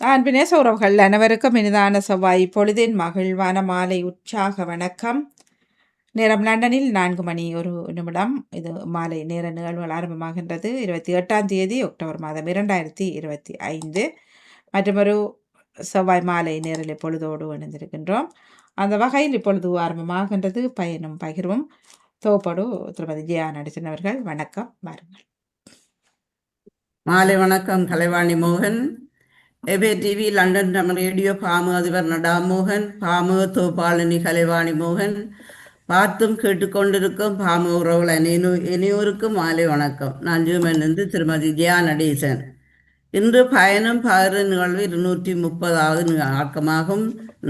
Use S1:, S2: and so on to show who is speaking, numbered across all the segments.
S1: அன்பினே உறவுகள் அனைவருக்கும் இனிதான செவ்வாய் பொழுதின் மகிழ்வான மாலை உற்சாக வணக்கம். நேரம் லண்டனில் 4 மணி 1 நிமிடம். இது மாலை நேர நிகழ்வுகள் ஆரம்பமாகின்றது. 28ஆம் தேதி அக்டோபர் மாதம் 2025 மற்றொரு செவ்வாய் மாலை நேரில் பொழுதோடு இணைந்திருக்கின்றோம். அந்த வகையில் இப்பொழுது ஆரம்பமாகின்றது பயனும் பகிர்வும். தோப்படு திருமதி ஜெயா நடேசன் அவர்கள் வணக்கம். வாருங்கள்.
S2: மாலை வணக்கம். கலைவாணி மோகன், எபே டிவி, லண்டன் தமிழ் ரேடியோ, பாமு அதிபர் நடாமோகன், பாமு தோப்பாளனி கலைவாணி மோகன், பார்த்தும் கேட்டுக்கொண்டிருக்கும் பாமு உறவுகள் இனியோருக்கும் மாலை வணக்கம். நான் ஜூமனிலிருந்து திருமதி ஜெயா நடேசன். இன்று பயணம் பகிர்வு நிகழ்வு 230வது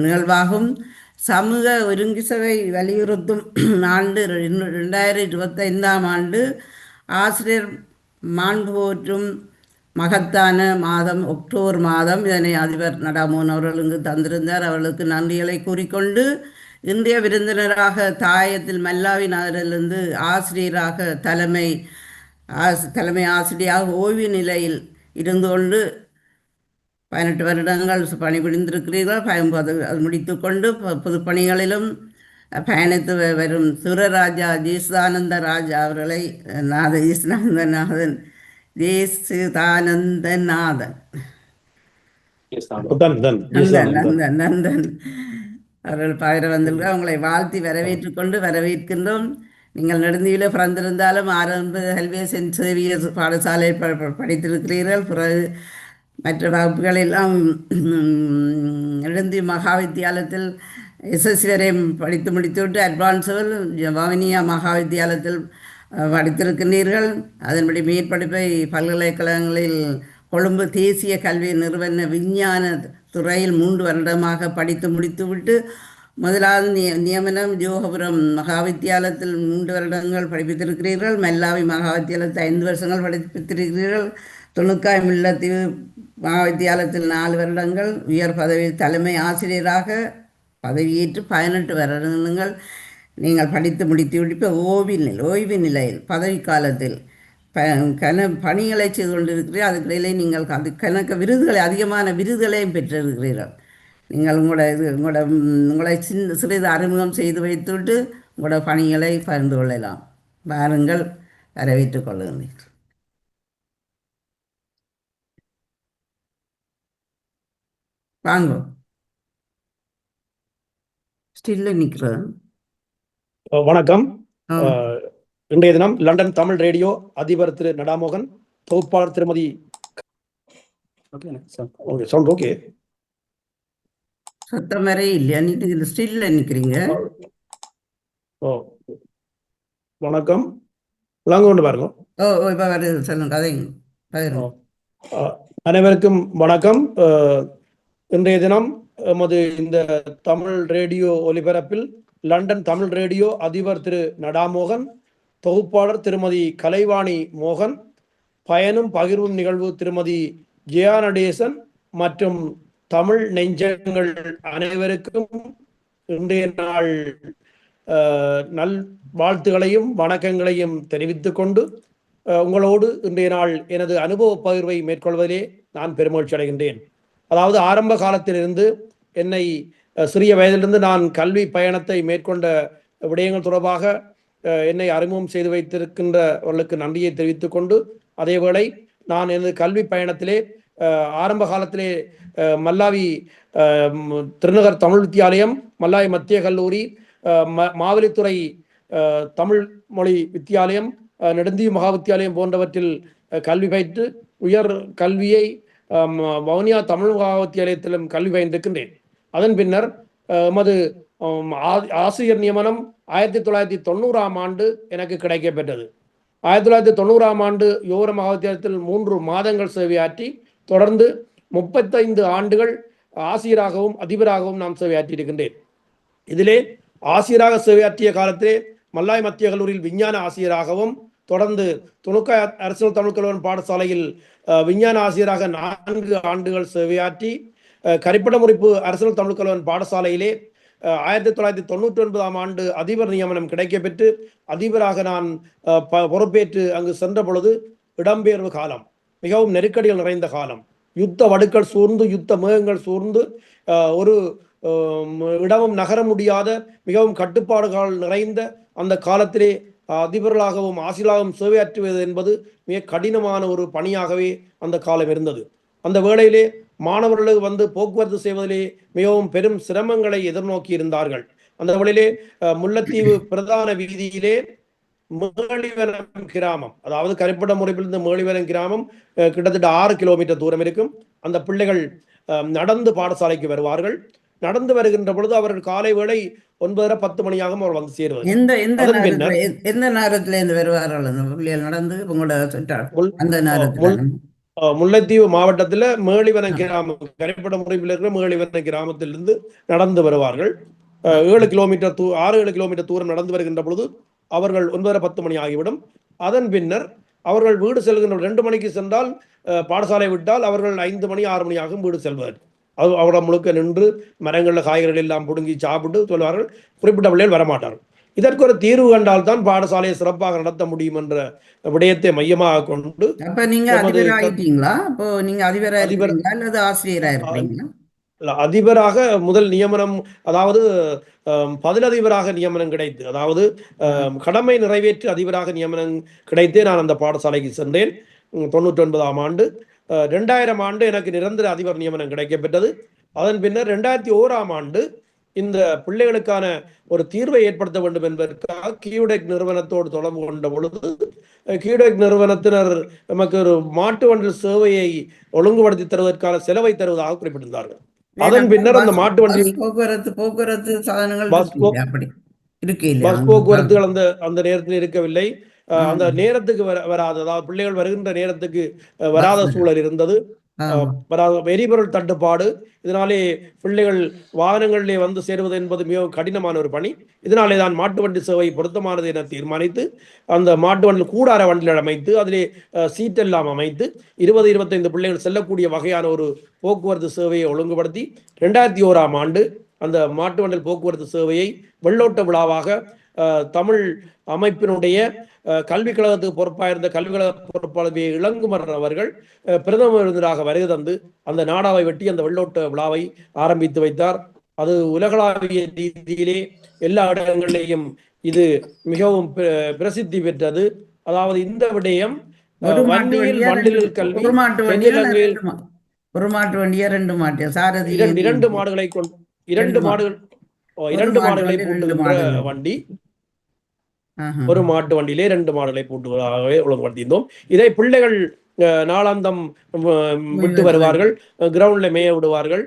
S2: நிகழ்வாகும். சமூக ஒருங்கி சபை வலியுறுத்தும் ஆண்டு 2025ஆம் ஆண்டு ஆசிரியர் மாண்பு போற்றும் மகத்தான மாதம் அக்டோபர் மாதம். இதனை அதிபர் நடாமோகன் அவர்கள் இங்கு தந்திருந்தார். அவர்களுக்கு நன்றிகளை கூறிக்கொண்டு இன்றைய விருந்தினராக தாயத்தில் மல்லாவி நகரிலிருந்து ஆசிரியராக தலைமை ஆசிரியராக ஓய்வு நிலையில் இருந்து கொண்டு 18 வருடங்கள் பணிபுரிந்திருக்கிறீர்கள். அது முடித்து கொண்டு பொது பணிகளிலும் பயணித்து வரும் சுரராஜா ஜேசுதானந்த ராஜா அவர்களை ஜேசுதானந்தநாதன் நந்தன் அவர்கள் பகிர வந்திருக்கிறார். அவங்களை வாழ்த்தி வரவேற்றுக் கொண்டு வரவேற்கின்றோம். நீங்கள் நெடுந்தீவில பிறந்திருந்தாலும் ஆரம்ப கல்வியை சென்ட் சேவியர்ஸ் பாடசாலையில் படித்திருக்கிறீர்கள். பிறகு மற்ற வகுப்புகளெல்லாம் நெடுந்தி மகா வித்தியாலயத்தில் எஸ்எஸ்சி வரை படித்து முடித்துவிட்டு அட்வான்ஸில் வவுனியா மகா வித்தியாலயத்தில் படித்திருக்கின்றீர்கள். அதன்படி மேற்படிப்பை பல்கலைக்கழகங்களில் கொழும்பு தேசிய கல்வி நிறுவன விஞ்ஞான துறையில் 3 வருடமாக படித்து முடித்துவிட்டு முதலாவது நியமனம் ஜோகபுரம் மகா வித்தியாலயத்தில் 3 வருடங்கள் படிப்பித்திருக்கிறீர்கள். மல்லாவி மகா வித்தியாலயத்தில் 5 வருஷங்கள் படிப்பித்திருக்கிறீர்கள். துணுக்காய் முல்லைத்தீவு மகா வித்தியாலயத்தில் 4 வருடங்கள் உயர் பதவி தலைமை ஆசிரியராக பதவியேற்று 18 வருடங்கள் நீங்கள் படித்து முடித்துவிட்டு இப்போ ஓய்வு நிலையில் பதவி காலத்தில் பணிகளை செய்து கொண்டிருக்கிறீர்கள். அதுக்கிடையிலே நீங்கள் கணக்கு விருதுகளை அதிகமான விருதுகளையும் பெற்றிருக்கிறீர்கள். நீங்கள் உங்களை சிறிது அறிமுகம் செய்து வைத்துவிட்டு உங்களோட பணிகளை பகிர்ந்து கொள்ளலாம். வாருங்கள், வரவேற்றுக் கொள்ளுங்கள். வாங்க. ஸ்டில்ல நிற்கிறேன்.
S3: வணக்கம். இன்றைய தினம் லண்டன் தமிழ் ரேடியோ அதிபர் திரு நடாமோகன், தொகுப்பாளர் திருமதி
S2: சத்தம் வரை இல்லையா? நீங்க ஸ்டில்ல நிக்கிறீங்க.
S3: வணக்கம். கொண்டு பாருங்க.
S2: இப்ப வருது, சொல்லுங்க. கதைங்க.
S3: அனைவருக்கும் வணக்கம். இன்றைய தினம் எமது இந்த தமிழ் ரேடியோ ஒலிபரப்பில் லண்டன் தமிழ் ரேடியோ அதிபர் திரு நடாமோகன், தொகுப்பாளர் திருமதி கலைவாணி மோகன், பயனும் பகிர்வும் நிகழ்வு திருமதி ஜெயா நடேசன் மற்றும் தமிழ் நெஞ்சங்கள் அனைவருக்கும் இன்றைய நாள் நல் வாழ்த்துக்களையும் வணக்கங்களையும் தெரிவித்துக் கொண்டு உங்களோடு இன்றைய நாள் எனது அனுபவ பகிர்வை மேற்கொள்வதிலே நான் பெருமகிழ்ச்சி அடைகின்றேன். அதாவது ஆரம்ப காலத்திலிருந்து என்னை சிறிய வயதிலிருந்து நான் கல்வி பயணத்தை மேற்கொண்ட விடயங்கள் தொடர்பாக என்னை அறிமுகம் செய்து வைத்திருக்கின்றவர்களுக்கு நன்றியை தெரிவித்துக் கொண்டு, அதேவேளை நான் எனது கல்வி பயணத்திலே ஆரம்ப காலத்திலே மல்லாவி திருநகர் தமிழ் வித்தியாலயம், மல்லாவி மத்திய கல்லூரி, மாவலித்துறை தமிழ் மொழி வித்தியாலயம், நெடுந்தீவு மகா வித்தியாலயம் போன்றவற்றில் கல்வி பயின்று உயர் கல்வியை வவுனியா தமிழ் மகா வித்தியாலயத்திலும் கல்வி பயின்றிருக்கின்றேன். அதன் பின்னர் எமது ஆசிரியர் நியமனம் 1990ஆம் ஆண்டு எனக்கு கிடைக்கப்பெற்றது. 1990ஆம் ஆண்டு யோர மகா வித்தியாலயத்தில் 3 மாதங்கள் சேவையாற்றி தொடர்ந்து 35 ஆண்டுகள் ஆசிரியராகவும் அதிபராகவும் நான் சேவையாற்றியிருக்கின்றேன். இதிலே ஆசிரியராக சேவையாற்றிய காலத்திலே மல்லாய் மத்திய கல்லூரியில் விஞ்ஞான ஆசிரியராகவும், தொடர்ந்து துணுக்காய் அரசியல் தமிழ் கல்லூரி பாடசாலையில் விஞ்ஞான ஆசிரியராக 4 ஆண்டுகள் சேவையாற்றி, கரிப்பட முறிப்பு அரசியல் தமிழ் கல்லூரி பாடசாலையிலே 1999ஆம் ஆண்டு அதிபர் நியமனம் கிடைக்கப்பெற்று அதிபராக நான் பொறுப்பேற்று அங்கு சென்ற பொழுது இடம்பெயர்வு காலம், மிகவும் நெருக்கடிகள் நிறைந்த காலம். யுத்த வடுக்கள் சூழ்ந்து யுத்த மேகங்கள் சூழ்ந்து ஒரு இடமும் நகர முடியாத மிகவும் கட்டுப்பாடுகள் நிறைந்த அந்த காலத்திலே அதிபர்களாகவும் ஆசிரியராகவும் சேவையாற்றுவது என்பது மிக கடினமான ஒரு பணியாகவே அந்த காலம் இருந்தது. அந்த வேளையிலே மாணவர்களுக்கு வந்து போக்குவரத்து செய்வதிலே மிகவும் பெரும் சிரமங்களை எதிர்நோக்கி இருந்தார்கள். அந்த வேளையிலே முல்லைத்தீவு பிரதான வீதியிலே மேலிவரம் கிராமம், அதாவது கரைப்பட முறையிலிருந்து மேலிவரம் கிராமம் கிட்டத்தட்ட 6 கிலோமீட்டர் தூரம் இருக்கும். அந்த பிள்ளைகள் நடந்து பாடசாலைக்கு வருவார்கள். நடந்து வருகின்ற பொழுது அவர்கள் காலை வேளை 9:30 10 மணியாகவும் அவர் வந்து சேருவார்.
S2: எந்த நேரத்துல இருந்து வருவார்கள் அந்த பிள்ளைகள் நடந்து உங்களோட அந்த நேரத்தில்?
S3: முல்லைத்தீவு மாவட்டத்தில் மேலிவரம் கிராமம், கரைப்பட முறையில் இருக்கிற மேலிவரம் கிராமத்திலிருந்து நடந்து வருவார்கள். 6 கிலோமீட்டர் தூரம் நடந்து வருகின்ற பொழுது அவர்கள் 9:30 10 மணி ஆகிவிடும். அதன் பின்னர் அவர்கள் வீடு செல்கின்ற 2 மணிக்கு சென்றால் பாடசாலை விட்டால் அவர்கள் 5 மணி 6 மணி ஆகும் வீடு செல்வார். அது அவரை முழுக்க நின்று மரங்களில் காய்கறிகள் எல்லாம் பிடுங்கி சாப்பிட்டு சொல்வார்கள். குறிப்பிட்ட பிள்ளைகள் வரமாட்டார்கள். இதற்கு ஒரு தீர்வு கண்டால் தான் பாடசாலையை சிறப்பாக நடத்த முடியும் என்ற விடயத்தை மையமாக கொண்டு அதிபராக முதல் நியமனம், அதாவது பதிலதிபராக நியமனம் கிடைத்து, அதாவது கடமை நிறைவேற்றி அதிபராக நியமனம் கிடைத்தே நான் அந்த பாடசாலைக்கு சென்றேன். 99ஆம் ஆண்டு 2000 ஆண்டு எனக்கு நிரந்தர அதிபர் நியமனம் கிடைக்கப்பெற்றது. அதன் பின்னர் 2001ஆம் ஆண்டு இந்த பிள்ளைகளுக்கான ஒரு தீர்வை ஏற்படுத்த வேண்டும் என்பதற்காக கியூடெக் நிறுவனத்தோடு தொடர்பு கொண்ட பொழுது கியூடெக் நிறுவனத்தினர் நமக்கு ஒரு மாட்டு வண்டில் சேவையை ஒழுங்குபடுத்தி தருவதற்கான செலவை தருவதாக குறிப்பிட்டிருந்தார்கள். அதன் பின்னர் அந்த மாட்டு வண்டி
S2: போக்குவரத்து சாதனங்கள்
S3: பஸ் போக்குவரத்துகள் அந்த நேரத்தில் இருக்கவில்லை. அந்த நேரத்துக்கு வராது, அதாவது பிள்ளைகள் வருகின்ற நேரத்துக்கு வராத சூழல் இருந்தது. எரிபொருள் தட்டுப்பாடு, இதனாலே பிள்ளைகள் வாகனங்களிலே வந்து சேருவது என்பது மிகவும் கடினமான ஒரு பணி. இதனாலே தான் மாட்டு வண்டி சேவை பொருத்தமானது என தீர்மானித்து அந்த மாட்டு வண்டியில் கூடார வண்டிகள் அமைத்து அதிலே சீட்டெல்லாம் அமைத்து 20-25 பிள்ளைகள் செல்லக்கூடிய வகையான ஒரு போக்குவரத்து சேவையை ஒழுங்குபடுத்தி 2001ஆம் ஆண்டு அந்த மாட்டு வண்டில் போக்குவரத்து சேவையை வெள்ளோட்ட விழாவாக தமிழ் அமைப்பினுடைய கல்விக் கழகத்துக்கு பொறுப்பாக இருந்த கல்விக் கழக பொறுப்பாளர் இளங்குமரன் அவர்கள் பிரதம விருந்தினராக வருகை தந்து அந்த நாடாவை வெட்டி அந்த வெள்ளோட்ட விழாவை ஆரம்பித்து வைத்தார். அது உலகளாவிய ரீதியிலே எல்லா இடங்களிலேயும் இது மிகவும் பிரசித்தி பெற்றது. அதாவது இந்த விடயம் வன்னியில் வண்டில் கல்வி,
S2: ஒரு மாட்டு வண்டியா 2 மாட்டு சாரதி
S3: 2 மாடுகளை கொண்டு 2 மாடுகளை பூட்டுகின்ற வண்டி, ஒரு மாட்டு வண்டியிலே 2 மாடுகளை பூட்டுவதாகவே ஒழுங்குபடுத்தியிருந்தோம். இதை பிள்ளைகள் நாளாந்தம் விட்டு வருவார்கள், கிரவுண்ட்ல மேய விடுவார்கள்,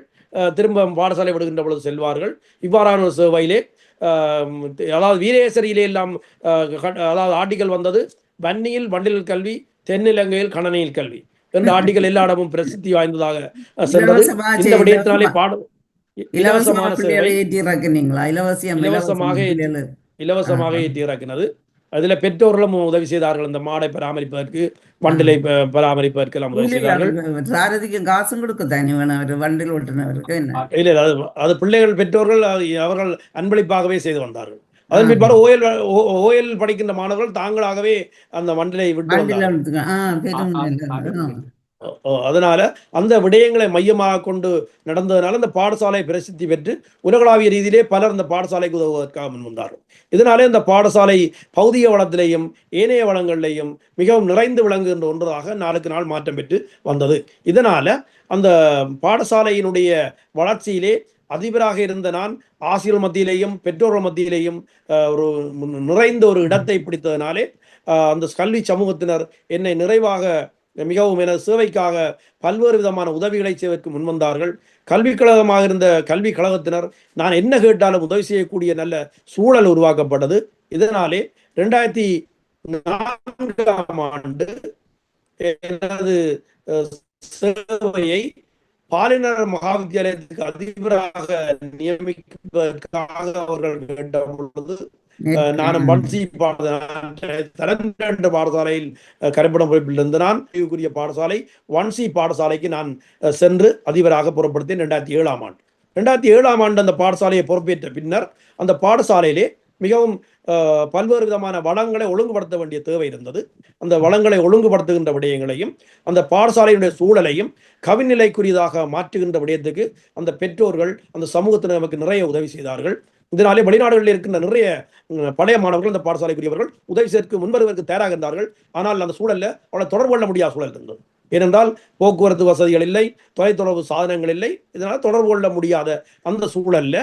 S3: திரும்ப பாடசாலை விடுகின்ற பொழுது செல்வார்கள். இவ்வாறான ஒரு சேவையிலே அதாவது வீரேசரியிலே எல்லாம் அதாவது ஆர்டிக்கல் வந்தது, வன்னியில் வண்டில் கல்வி, தென்னிலங்கையில் கணனியில் கல்வி என்ற ஆர்டிக்கல் எல்லா இடமும் பிரசித்தி வாய்ந்ததாக சென்றது. இந்த விடயத்தினாலே இலவசமான சேவை இலவசமாக ஏற்றி இறக்கினது. அதுல பெற்றோர்களும் உதவி செய்தார்கள். அந்த மாடை பராமரிப்பதற்கு, வண்டிலை பராமரிப்பதற்கு எல்லாம் உதவி செய்தார்கள்.
S2: காசும் கொடுக்க தானே வேணும் வண்டில் ஓட்டுனவருக்கு.
S3: இல்லை, அது பிள்ளைகள் பெற்றோர்கள் அவர்கள் அன்பளிப்பாகவே செய்து வந்தார்கள். அதன் பிற்பாடு ஓஎல் படிக்கின்ற மாணவர்கள் தாங்களாகவே அந்த வண்டிலை விட்டு வந்தார்கள். அதனால அந்த விடயங்களை மையமாக கொண்டு நடந்ததுனால இந்த பாடசாலை பிரசித்தி பெற்று உலகளாவிய ரீதியிலே பலர் இந்த பாடசாலைக்கு உதவுவதற்காக முன்வந்தார்கள். இதனாலே இந்த பாடசாலை பௌதிக வளத்திலேயும் ஏனைய வளங்களிலேயும் மிகவும் நிறைந்து விளங்குகின்ற ஒன்றாக நாளுக்கு நாள் மாற்றம் பெற்று வந்தது. இதனால அந்த பாடசாலையினுடைய வளர்ச்சியிலே அதிபராக இருந்த நான் ஆசிரியர் மத்தியிலேயும் பெற்றோர்கள் மத்தியிலேயும் ஒரு நிறைந்த ஒரு இடத்தை பிடித்ததினாலே அந்த கல்வி சமூகத்தினர் என்னை நிறைவாக மிகவும் எனது சேவைக்காக பல்வேறு விதமான உதவிகளை செய்வதற்கு முன்வந்தார்கள். கல்விக் கழகமாக இருந்த கல்விக் கழகத்தினர் நான் என்ன கேட்டாலும் உதவி செய்யக்கூடிய நல்ல சூழல் உருவாக்கப்பட்டது. இதனாலே 2004ஆம் ஆண்டு எனது சேவையை பாலினர் மகாவித்தியாலயத்துக்கு அதிபராக நியமிப்பதற்காக அவர்கள் கேட்ட பொழுது நானும் வன்சி பாடசாலையில் கரைப்படம் பொறுப்பிலிருந்து நான் கூறிய பாடசாலை வன்சி பாடசாலைக்கு நான் சென்று அதிபராக பொறுப்படுத்தேன் 2007ஆம் ஆண்டு. 2007ஆம் ஆண்டு அந்த பாடசாலையை பொறுப்பேற்ற பின்னர் அந்த பாடசாலையிலே மிகவும் பல்வேறு விதமான வளங்களை ஒழுங்குபடுத்த வேண்டிய தேவை இருந்தது. அந்த வளங்களை ஒழுங்குபடுத்துகின்ற விடயங்களையும் அந்த பாடசாலையுடைய சூழலையும் கவிநிலைக்குரியதாக மாற்றுகின்ற விடயத்துக்கு அந்த பெற்றோர்கள் அந்த சமூகத்தினர் நமக்கு நிறைய உதவி செய்தார்கள். இதனாலே வெளிநாடுகளில் இருக்கின்ற நிறைய பழைய மாணவர்கள் அந்த பாடசாலைக்குரியவர்கள் உதவி சேர்க்க முன்வருவதற்கு தயாராக இருந்தார்கள். ஆனால் அந்த சூழல்ல அவளை தொடர்பு கொள்ள முடியாத சூழல் இருந்தது. ஏனென்றால் போக்குவரத்து வசதிகள் இல்லை, தொலைத்தொடர்பு சாதனங்கள் இல்லை. இதனால் தொடர்பு கொள்ள முடியாத அந்த சூழல்ல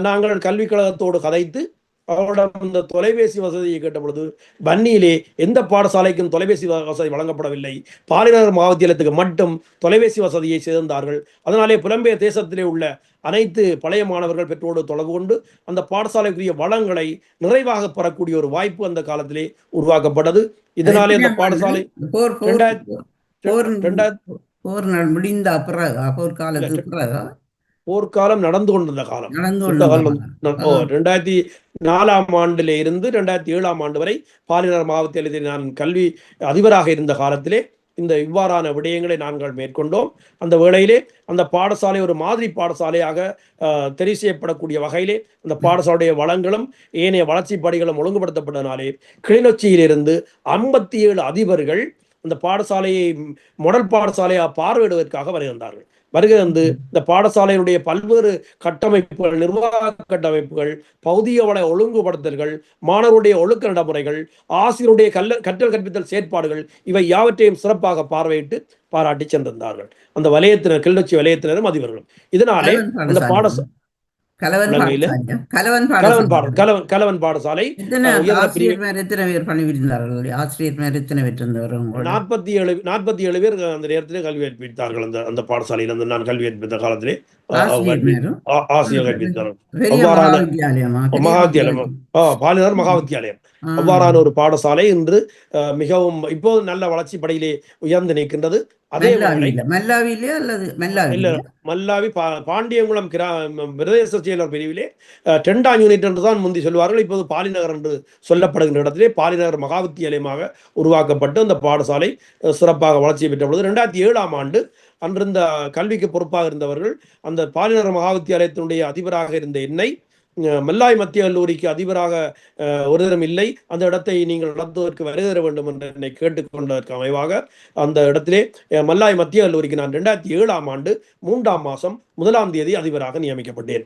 S3: நாங்கள் கல்விக் கழகத்தோடு கதைத்து அவரிடம் இந்த தொலைபேசி வசதியை கேட்ட பொழுது வன்னியிலே எந்த பாடசாலைக்கும் தொலைபேசி வசதி வழங்கப்படவில்லை. பாலிநகர் மகாவித்தியாலயத்துக்கு மட்டும் தொலைபேசி வசதியை சேர்ந்தார்கள். அதனாலே புலம்பெயர் தேசத்திலே உள்ள அனைத்து பழைய மாணவர்கள் பெற்றோடு தொடர்பு கொண்டு அந்த பாடசாலைக்குரிய வளங்களை நிறைவாக பெறக்கூடிய ஒரு வாய்ப்பு அந்த காலத்திலே உருவாக்கப்பட்டது. இதனாலே அந்த பாடசாலை
S2: முடிந்த போர்க்காலத்துக்கு
S3: போர்க்காலம் நடந்து கொண்டிருந்த காலம். 2004ஆம் ஆண்டிலே இருந்து 2007ஆம் ஆண்டு வரை பாலிநகர் மகாவித்தியாலயத்தில் நான் கல்வி அதிபராக இருந்த காலத்திலே இந்த இவ்வாறான விடயங்களை நாங்கள் மேற்கொண்டோம். அந்த வேளையிலே அந்த பாடசாலை ஒரு மாதிரி பாடசாலையாக தெரிவு செய்யப்படக்கூடிய வகையிலே அந்த பாடசாலையுடைய வளங்களும் ஏனைய வளர்ச்சி படிகளும் ஒழுங்குபடுத்தப்பட்டனாலே கிளிநொச்சியிலிருந்து 57 அதிபர்கள் அந்த பாடசாலையை மாடல் பாடசாலையாக பார்வையிடுவதற்காக வருகின்றார்கள். வருகிறது இந்த பாடசாலையினுடைய பல்வேறு கட்டமைப்புகள், நிர்வாக கட்டமைப்புகள், பௌதிக வள ஒழுங்குபடுத்தல்கள், மாணவருடைய ஒழுக்க நடைமுறைகள், ஆசிரியருடைய கற்றல் கற்பித்தல் செயற்பாடுகள் இவை யாவற்றையும் சிறப்பாக பார்வையிட்டு பாராட்டி சென்றிருந்தார்கள் அந்த வலயத்தினர், கிளிநொச்சி வலயத்தினரும் அதிபர்களும். இதனாலே அந்த
S2: கலவன்
S3: பாடசாலை 47 பேர் அந்த நேரத்திலே கல்வி கற்பித்தார்கள். அந்த பாடசாலையில் நான் கல்வி கற்பித்த காலத்திலே ஆசிரியர் கற்பித்தார்கள். மகாவித்தியாலயம், பாலிநகர் மகாவித்தியாலயம் அவ்வாறான ஒரு பாடசாலை இன்று மிகவும் இப்போது நல்ல வளர்ச்சி படையிலே உயர்ந்து நிற்கின்றது. அதே மல்லாவி பாண்டியங்குளம் பிரதேச செயலர் பிரிவிலே 2ஆம் யூனிட் என்று தான் முந்தி சொல்வார்கள். இப்போது பாலிநகர் என்று சொல்லப்படுகின்ற இடத்திலே பாலிநகர் மகாவித்தியாலயமாக உருவாக்கப்பட்டு அந்த பாடசாலை சிறப்பாக வளர்ச்சி பெற்ற பொழுது 2007ஆம் ஆண்டு அன்றிருந்த கல்விக்கு பொறுப்பாக இருந்தவர்கள் அந்த பாலிநகர் மகாவித்தியாலயத்தினுடைய அதிபராக இருந்த என்னை மல்லாய் மத்திய கல்லூரிக்கு அதிபராக ஒரு தரம் இல்லை, அந்த இடத்தை நீங்கள் நடத்துவதற்கு வருகிற வேண்டும் என்று என்னை கேட்டுக்கொண்டதற்கு அமைவாக அந்த இடத்திலே மல்லாய் மத்திய கல்லூரிக்கு நான் 2007ஆம் ஆண்டு 3ஆம் மாதம் 1ஆம் தேதி அதிபராக நியமிக்கப்பட்டேன்.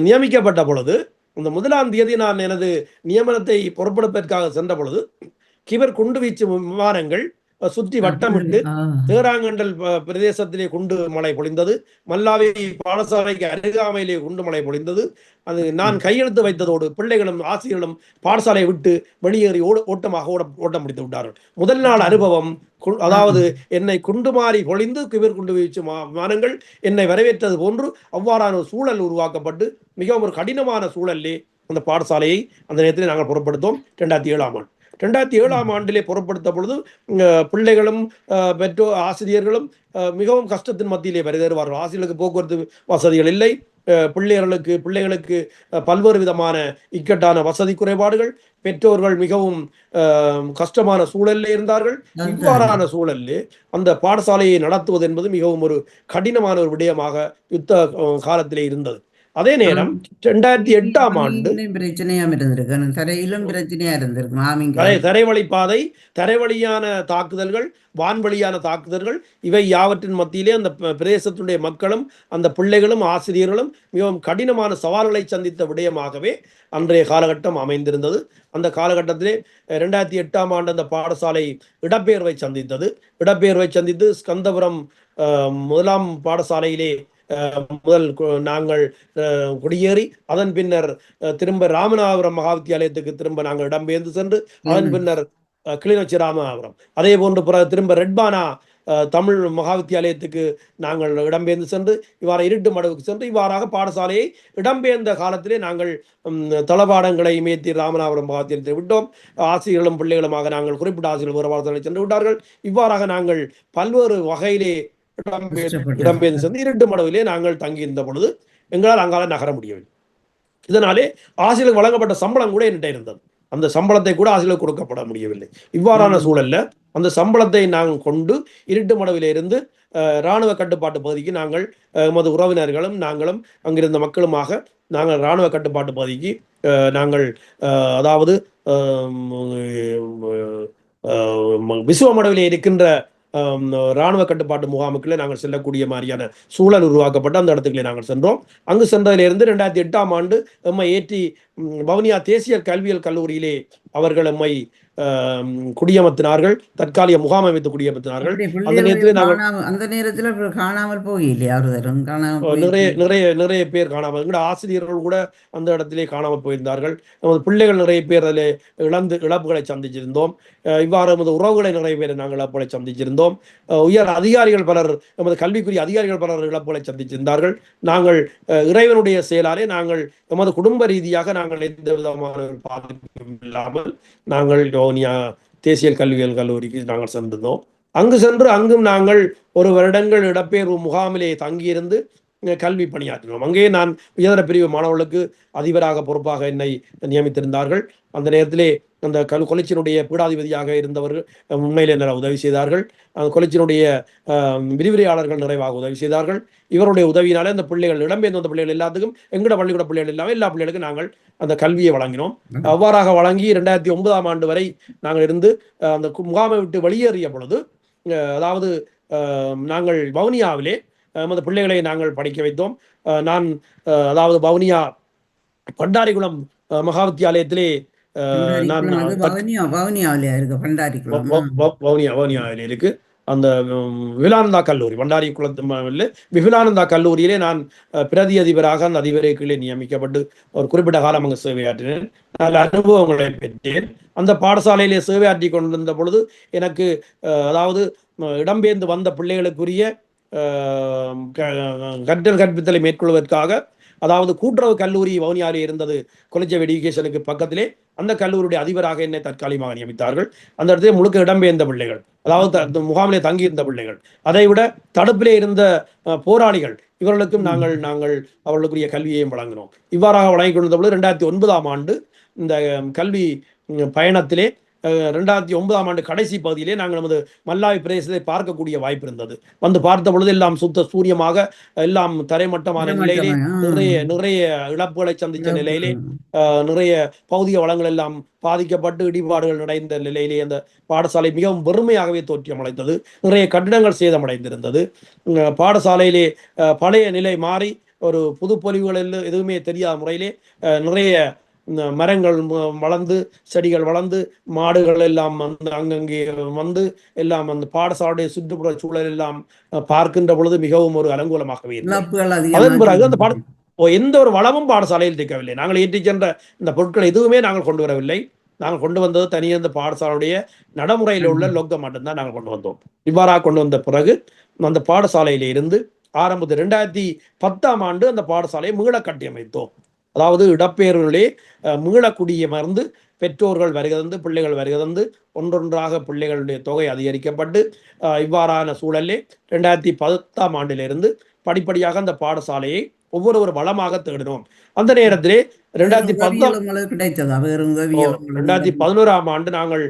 S3: நியமிக்கப்பட்ட பொழுது இந்த 1ஆம் தேதி நான் எனது நியமனத்தை பொறுப்பெடுப்பதற்காக சென்ற பொழுது கிபர் குண்டுவீச்சு விமானங்கள் சுற்றி வட்டமிட்டு தேராங்கண்டல் பிரதேசத்திலே குண்டு மழை பொழிந்தது. மல்லாவி பாடசாலைக்கு அருகாமையிலே குண்டு மழை பொழிந்தது. அது நான் கையெழுத்து வைத்ததோடு பிள்ளைகளும் ஆசிரியர்களும் பாடசாலையை விட்டு வெளியேறி ஓட்டமாக ஓட்ட முடித்து விட்டார்கள். முதல் நாள் அனுபவம், அதாவது என்னை குண்டு மாறி பொழிந்து கிபர் குண்டு வீச்சு விமானங்கள் என்னை வரவேற்றது போன்று அவ்வாறான ஒரு சூழல் உருவாக்கப்பட்டு மிகவும் ஒரு கடினமான சூழலே அந்த பாடசாலையை அந்த நேரத்தில் நாங்கள் புறப்படுத்தோம். 2007ஆம் ஆண்டு 2007ஆம் ஆண்டிலே புறப்படுத்த பொழுது பிள்ளைகளும் பெற்றோர் ஆசிரியர்களும் மிகவும் கஷ்டத்தின் மத்தியிலே வருகிறார்கள். ஆசிரியர்களுக்கு போக்குவரத்து வசதிகள் இல்லை, பிள்ளைகளுக்கு பல்வேறு விதமான இக்கட்டான வசதி குறைபாடுகள், பெற்றோர்கள் மிகவும் கஷ்டமான சூழலில் இருந்தார்கள். இவ்வாறான சூழலில் அந்த பாடசாலையை நடத்துவது என்பது மிகவும் ஒரு கடினமான ஒரு விடயமாக யுத்த காலத்திலே இருந்தது. அதே நேரம் 2008ஆம் ஆண்டு தரைவழிப்பாதை, தரைவழியான தாக்குதல்கள், வான்வழியான தாக்குதல்கள் இவை யாவற்றின் மத்தியிலே அந்த பிரதேசத்துடைய மக்களும் அந்த பிள்ளைகளும் ஆசிரியர்களும் மிகவும் கடினமான சவால்களை சந்தித்த விடயமாகவே அன்றைய காலகட்டம் அமைந்திருந்தது. அந்த காலகட்டத்திலே 2008ஆம் ஆண்டு அந்த பாடசாலை இடப்பெயர்வை சந்தித்து ஸ்கந்தபுரம் 1ஆம் பாடசாலையிலே முதல் நாங்கள் குடியேறி அதன் பின்னர் திரும்ப ராமநாதபுரம் மகாவித்தியாலயத்துக்கு திரும்ப நாங்கள் இடம்பெயர்ந்து சென்று அதன் பின்னர் கிளிநொச்சி ராமநாதபுரம், அதே போன்று திரும்ப ரெட்பானா தமிழ் மகாவித்தியாலயத்துக்கு நாங்கள் இடம்பெயர்ந்து சென்று இவ்வாறு இருட்டு மடுவுக்கு சென்று இவ்வாறாக பாடசாலையை இடம்பெயர்ந்த காலத்திலே நாங்கள் தளபாடங்களை மேத்தி ராமநாதபுரம் மகாவித்தியாலயத்தை விட்டோம். ஆசிரியர்களும் பிள்ளைகளுமாக நாங்கள் குறிப்பிட்ட ஆசிரியர்கள் வேறு பாடசாலை சென்று விட்டார்கள். இவ்வாறாக நாங்கள் பல்வேறு வகையிலே இடம்பெயர்ந்து சென்று இருட்டு மடுவிலே நாங்கள் தங்கியிருந்த பொழுது எங்களால் அங்கால நகர முடியவில்லை. இதனாலே ஆசிரியர்களுக்கு வழங்கப்பட்ட சம்பளம் கூட என்கிட்ட இருந்தது. அந்த சம்பளத்தை கூட ஆசிரியர்களுக்கு கொடுக்கப்பட முடியவில்லை. இவ்வாறான சூழல்ல அந்த சம்பளத்தை நாங்கள் கொண்டு இருட்டு மடவிலிருந்து இராணுவ கட்டுப்பாட்டு பகுதிக்கு நாங்கள் எமது உறவினர்களும் நாங்களும் அங்கிருந்த மக்களுமாக நாங்கள் இராணுவ கட்டுப்பாட்டு பகுதிக்கு நாங்கள் அதாவது விசுவமடவிலே இருக்கின்ற இராணுவ கட்டுப்பாட்டு முகாமுக்குள்ளே நாங்கள் செல்லக்கூடிய மாதிரியான சூழல் உருவாக்கப்பட்டு அந்த இடத்துக்குள்ளே நாங்கள் சென்றோம். அங்கு சென்றதிலிருந்து 2008ஆம் ஆண்டு எம்மை ஏற்றி வவுனியா தேசிய கல்வியல் கல்லூரியிலே அவர்கள் எம்மை குடியமர்த்தினார்கள். தற்காலிக முகாம் அமைத்து குடியமர்த்தினார்கள். அந்த நேரத்தில் நாங்கள்
S2: அந்த நேரத்தில் காணாமல் போகலையா?
S3: நிறைய பேர் காணாமல், எங்களோட ஆசிரியர்கள் கூட அந்த இடத்திலே காணாமல் போயிருந்தார்கள். நமது பிள்ளைகள் நிறைய பேர் அதில் இழப்புகளை சந்திச்சிருந்தோம். இவ்வாறு நமது உறவுகளை நிறைய பேர் நாங்கள் இழப்புகளை சந்திச்சிருந்தோம். உயர் அதிகாரிகள் பலர், நமது கல்விக்குரிய அதிகாரிகள் பலர் இழப்புகளை சந்திச்சிருந்தார்கள். நாங்கள் இறைவனுடைய செயலாலே நாங்கள் எமது குடும்ப ரீதியாக நாங்கள் எந்த விதமான பாதிப்பும் இல்லாமல் நாங்கள் வவுனியா தேசிய கல்வியல் கல்லூரிக்கு நாங்கள் சென்றிருந்தோம். அங்கு சென்று அங்கும் நாங்கள் 1 வருடங்கள் இடப்பெயர்வு முகாமிலே தங்கியிருந்து கல்வி பணியாற்றினோம். அங்கே நான் உயர்தர பிரிவு மாணவர்களுக்கு அதிபராக பொறுப்பாக என்னை நியமித்திருந்தார்கள். அந்த நேரத்திலே அந்த கொலைச்சினுடைய பீடாதிபதியாக இருந்தவர்கள் உண்மையிலே நிறைய உதவி செய்தார்கள். அந்த கொலைச்சினுடைய விரிவுரையாளர்கள் நிறைவாக உதவி செய்தார்கள். இவருடைய உதவியினாலே அந்த பிள்ளைகள், இடம்பெயர்ந்த அந்த பிள்ளைகள் எல்லாத்துக்கும், எங்கட பள்ளிக்கூட பிள்ளைகள் எல்லாமே எல்லா பிள்ளைகளுக்கும் நாங்கள் அந்த கல்வியை வழங்கினோம். அவ்வாறாக வழங்கி 2009ஆம் ஆண்டு வரை நாங்கள் இருந்து அந்த முகாமை விட்டு வெளியேறிய பொழுது, அதாவது நாங்கள் வவுனியாவிலே நமது பிள்ளைகளை நாங்கள் படிக்க வைத்தோம். நான் அதாவது வவுனியா பண்டாரிகுளம் மகா வித்தியாலயத்திலே வவுனியாவிலே இருக்கு அந்த விபிலானந்தா கல்லூரி, பண்டாரி குளத்தில் விபிலானந்தா கல்லூரியிலே நான் பிரதி அதிபராக அந்த அதிபரை கீழே நியமிக்கப்பட்டு ஒரு குறிப்பிட்ட காலம் அங்கு சேவையாற்றினேன். நல்ல அனுபவங்களை பெற்றேன். அந்த பாடசாலையிலே சேவையாற்றி கொண்டிருந்த பொழுது எனக்கு அதாவது இடம்பெயர்ந்து வந்த பிள்ளைகளுக்குரிய கற்றல் கற்பித்தலை மேற்கொள்வதற்காக, அதாவது கூட்டுறவு கல்லூரி வவுனியாவிலே இருந்தது காலேஜ் ஆஃப் எஜுகேஷனுக்கு பக்கத்திலே, அந்த கல்லூரியுடைய அதிபராக என்னை தற்காலிகமாக நியமித்தார்கள். அந்த இடத்துல முழுக்க இடம்பெயர்ந்த பிள்ளைகள், அதாவது முகாமிலே தங்கியிருந்த பிள்ளைகள், அதை விட தடுப்பிலே இருந்த போராளிகள், இவர்களுக்கும் நாங்கள் அவர்களுக்குரிய கல்வியையும் வழங்கினோம். இவ்வாறாக வழங்கி கொண்டிருந்த பொழுது 2009ஆம் ஆண்டு இந்த கல்வி பயணத்திலே 2009ஆம் ஆண்டு கடைசி பகுதியிலே நாங்கள் நமது மல்லாவி பிரதேசத்தை பார்க்கக்கூடிய வாய்ப்பு இருந்தது. வந்து பார்த்த பொழுது எல்லாம் சுத்த சூரியமாக, எல்லாம் தரைமட்டமான நிலையிலே, நிறைய இழப்புகளை சந்தித்த நிலையிலே, நிறைய பௌதிக வளங்கள் எல்லாம் பாதிக்கப்பட்டு இடிபாடுகள் நடைந்த நிலையிலே அந்த பாடசாலை மிகவும் வெறுமையாகவே தோற்றமடைந்தது. நிறைய கட்டிடங்கள் சேதமடைந்திருந்தது. பாடசாலையிலே பழைய நிலை மாறி ஒரு புதுப்பொலிவுகள் எதுவுமே தெரியாத முறையிலே நிறைய மரங்கள் வளர்ந்து, செடிகள் வளர்ந்து, மாடுகள் எல்லாம் வந்து அங்கங்கே வந்து எல்லாம் அந்த பாடசாலையுடைய சுற்றுப்புற சூழல் எல்லாம் பார்க்கின்ற பொழுது மிகவும் ஒரு அலங்கூலமாகவே இருந்தது. அதன் பிறகு அந்த எந்த ஒரு வளமும் பாடசாலையில் இருக்கவில்லை. நாங்கள் ஏற்றி சென்ற இந்த பொருட்கள் எதுவுமே நாங்கள் கொண்டு வரவில்லை. நாங்கள் கொண்டு வந்தது தனியாக இந்த பாடசாலையுடைய நடைமுறையில் உள்ள லொக்க மட்டும்தான் நாங்கள் கொண்டு வந்தோம். இவ்வாறாக கொண்டு வந்த பிறகு அந்த பாடசாலையில இருந்து ஆரம்பத்தில் 2010ஆம் ஆண்டு அந்த பாடசாலையை மீள கட்டியமைத்தோம். அதாவது இடப்பெயர்வுகளே மீள குடியமர்ந்து பெற்றோர்கள் வருகை பிள்ளைகள் வருகை ஒன்றொன்றாக பிள்ளைகளுடைய தொகை அதிகரிக்கப்பட்டு இவ்வாறான சூழலே 2010ஆம் ஆண்டிலிருந்து படிப்படியாக அந்த பாடசாலையை ஒவ்வொரு வளமாக தேடினோம். அந்த நேரத்திலே 2011ஆம் ஆண்டு நாங்கள்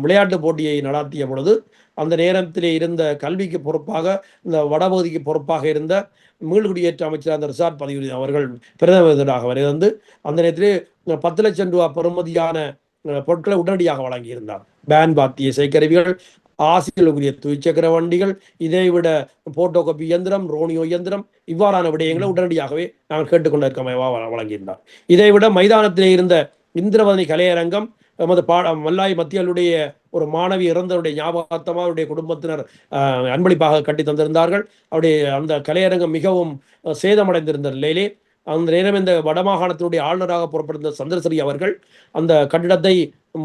S3: விளையாட்டு போட்டியை நடத்திய பொழுது, அந்த நேரத்திலே இருந்த கல்விக்கு பொறுப்பாக, இந்த வடபகுதிக்கு பொறுப்பாக இருந்த மீள்குடியேற்ற அமைச்சர் அந்த ரிசார்ட் பதிவு அவர்கள் பிரதமராக வருகிறது. அந்த நேரத்திலே 10 லட்சம் ரூபாய் பெறுமதியான பொருட்களை உடனடியாக வழங்கியிருந்தார். பேன் பாத்திய இசைக்கருவிகள், ஆசிரியர்களுக்குரிய துவிச்சக்கர வண்டிகள், இதைவிட போட்டோ காப்பி இயந்திரம், ரோனியோ இயந்திரம், இவ்வாறான விடயங்களை உடனடியாகவே நாங்கள் கேட்டுக்கொண்டிருக்க வழங்கியிருந்தார். இதைவிட மைதானத்திலே இருந்த இந்திரவதனி கலையரங்கம், எமது மல்லாய் மத்தியலுடைய ஒரு மாணவி இறந்தவருடைய ஞாபகார்த்தமாக அவருடைய குடும்பத்தினர் அன்பளிப்பாக கட்டி தந்திருந்தார்கள். அவருடைய அந்த கலையரங்கம் மிகவும் சேதமடைந்திருந்த நிலையிலே அந்த நேரம் இந்த வடமாகாணத்தினுடைய ஆளுநராக புறப்பட்டிருந்த சந்திரசிறி அவர்கள் அந்த கட்டிடத்தை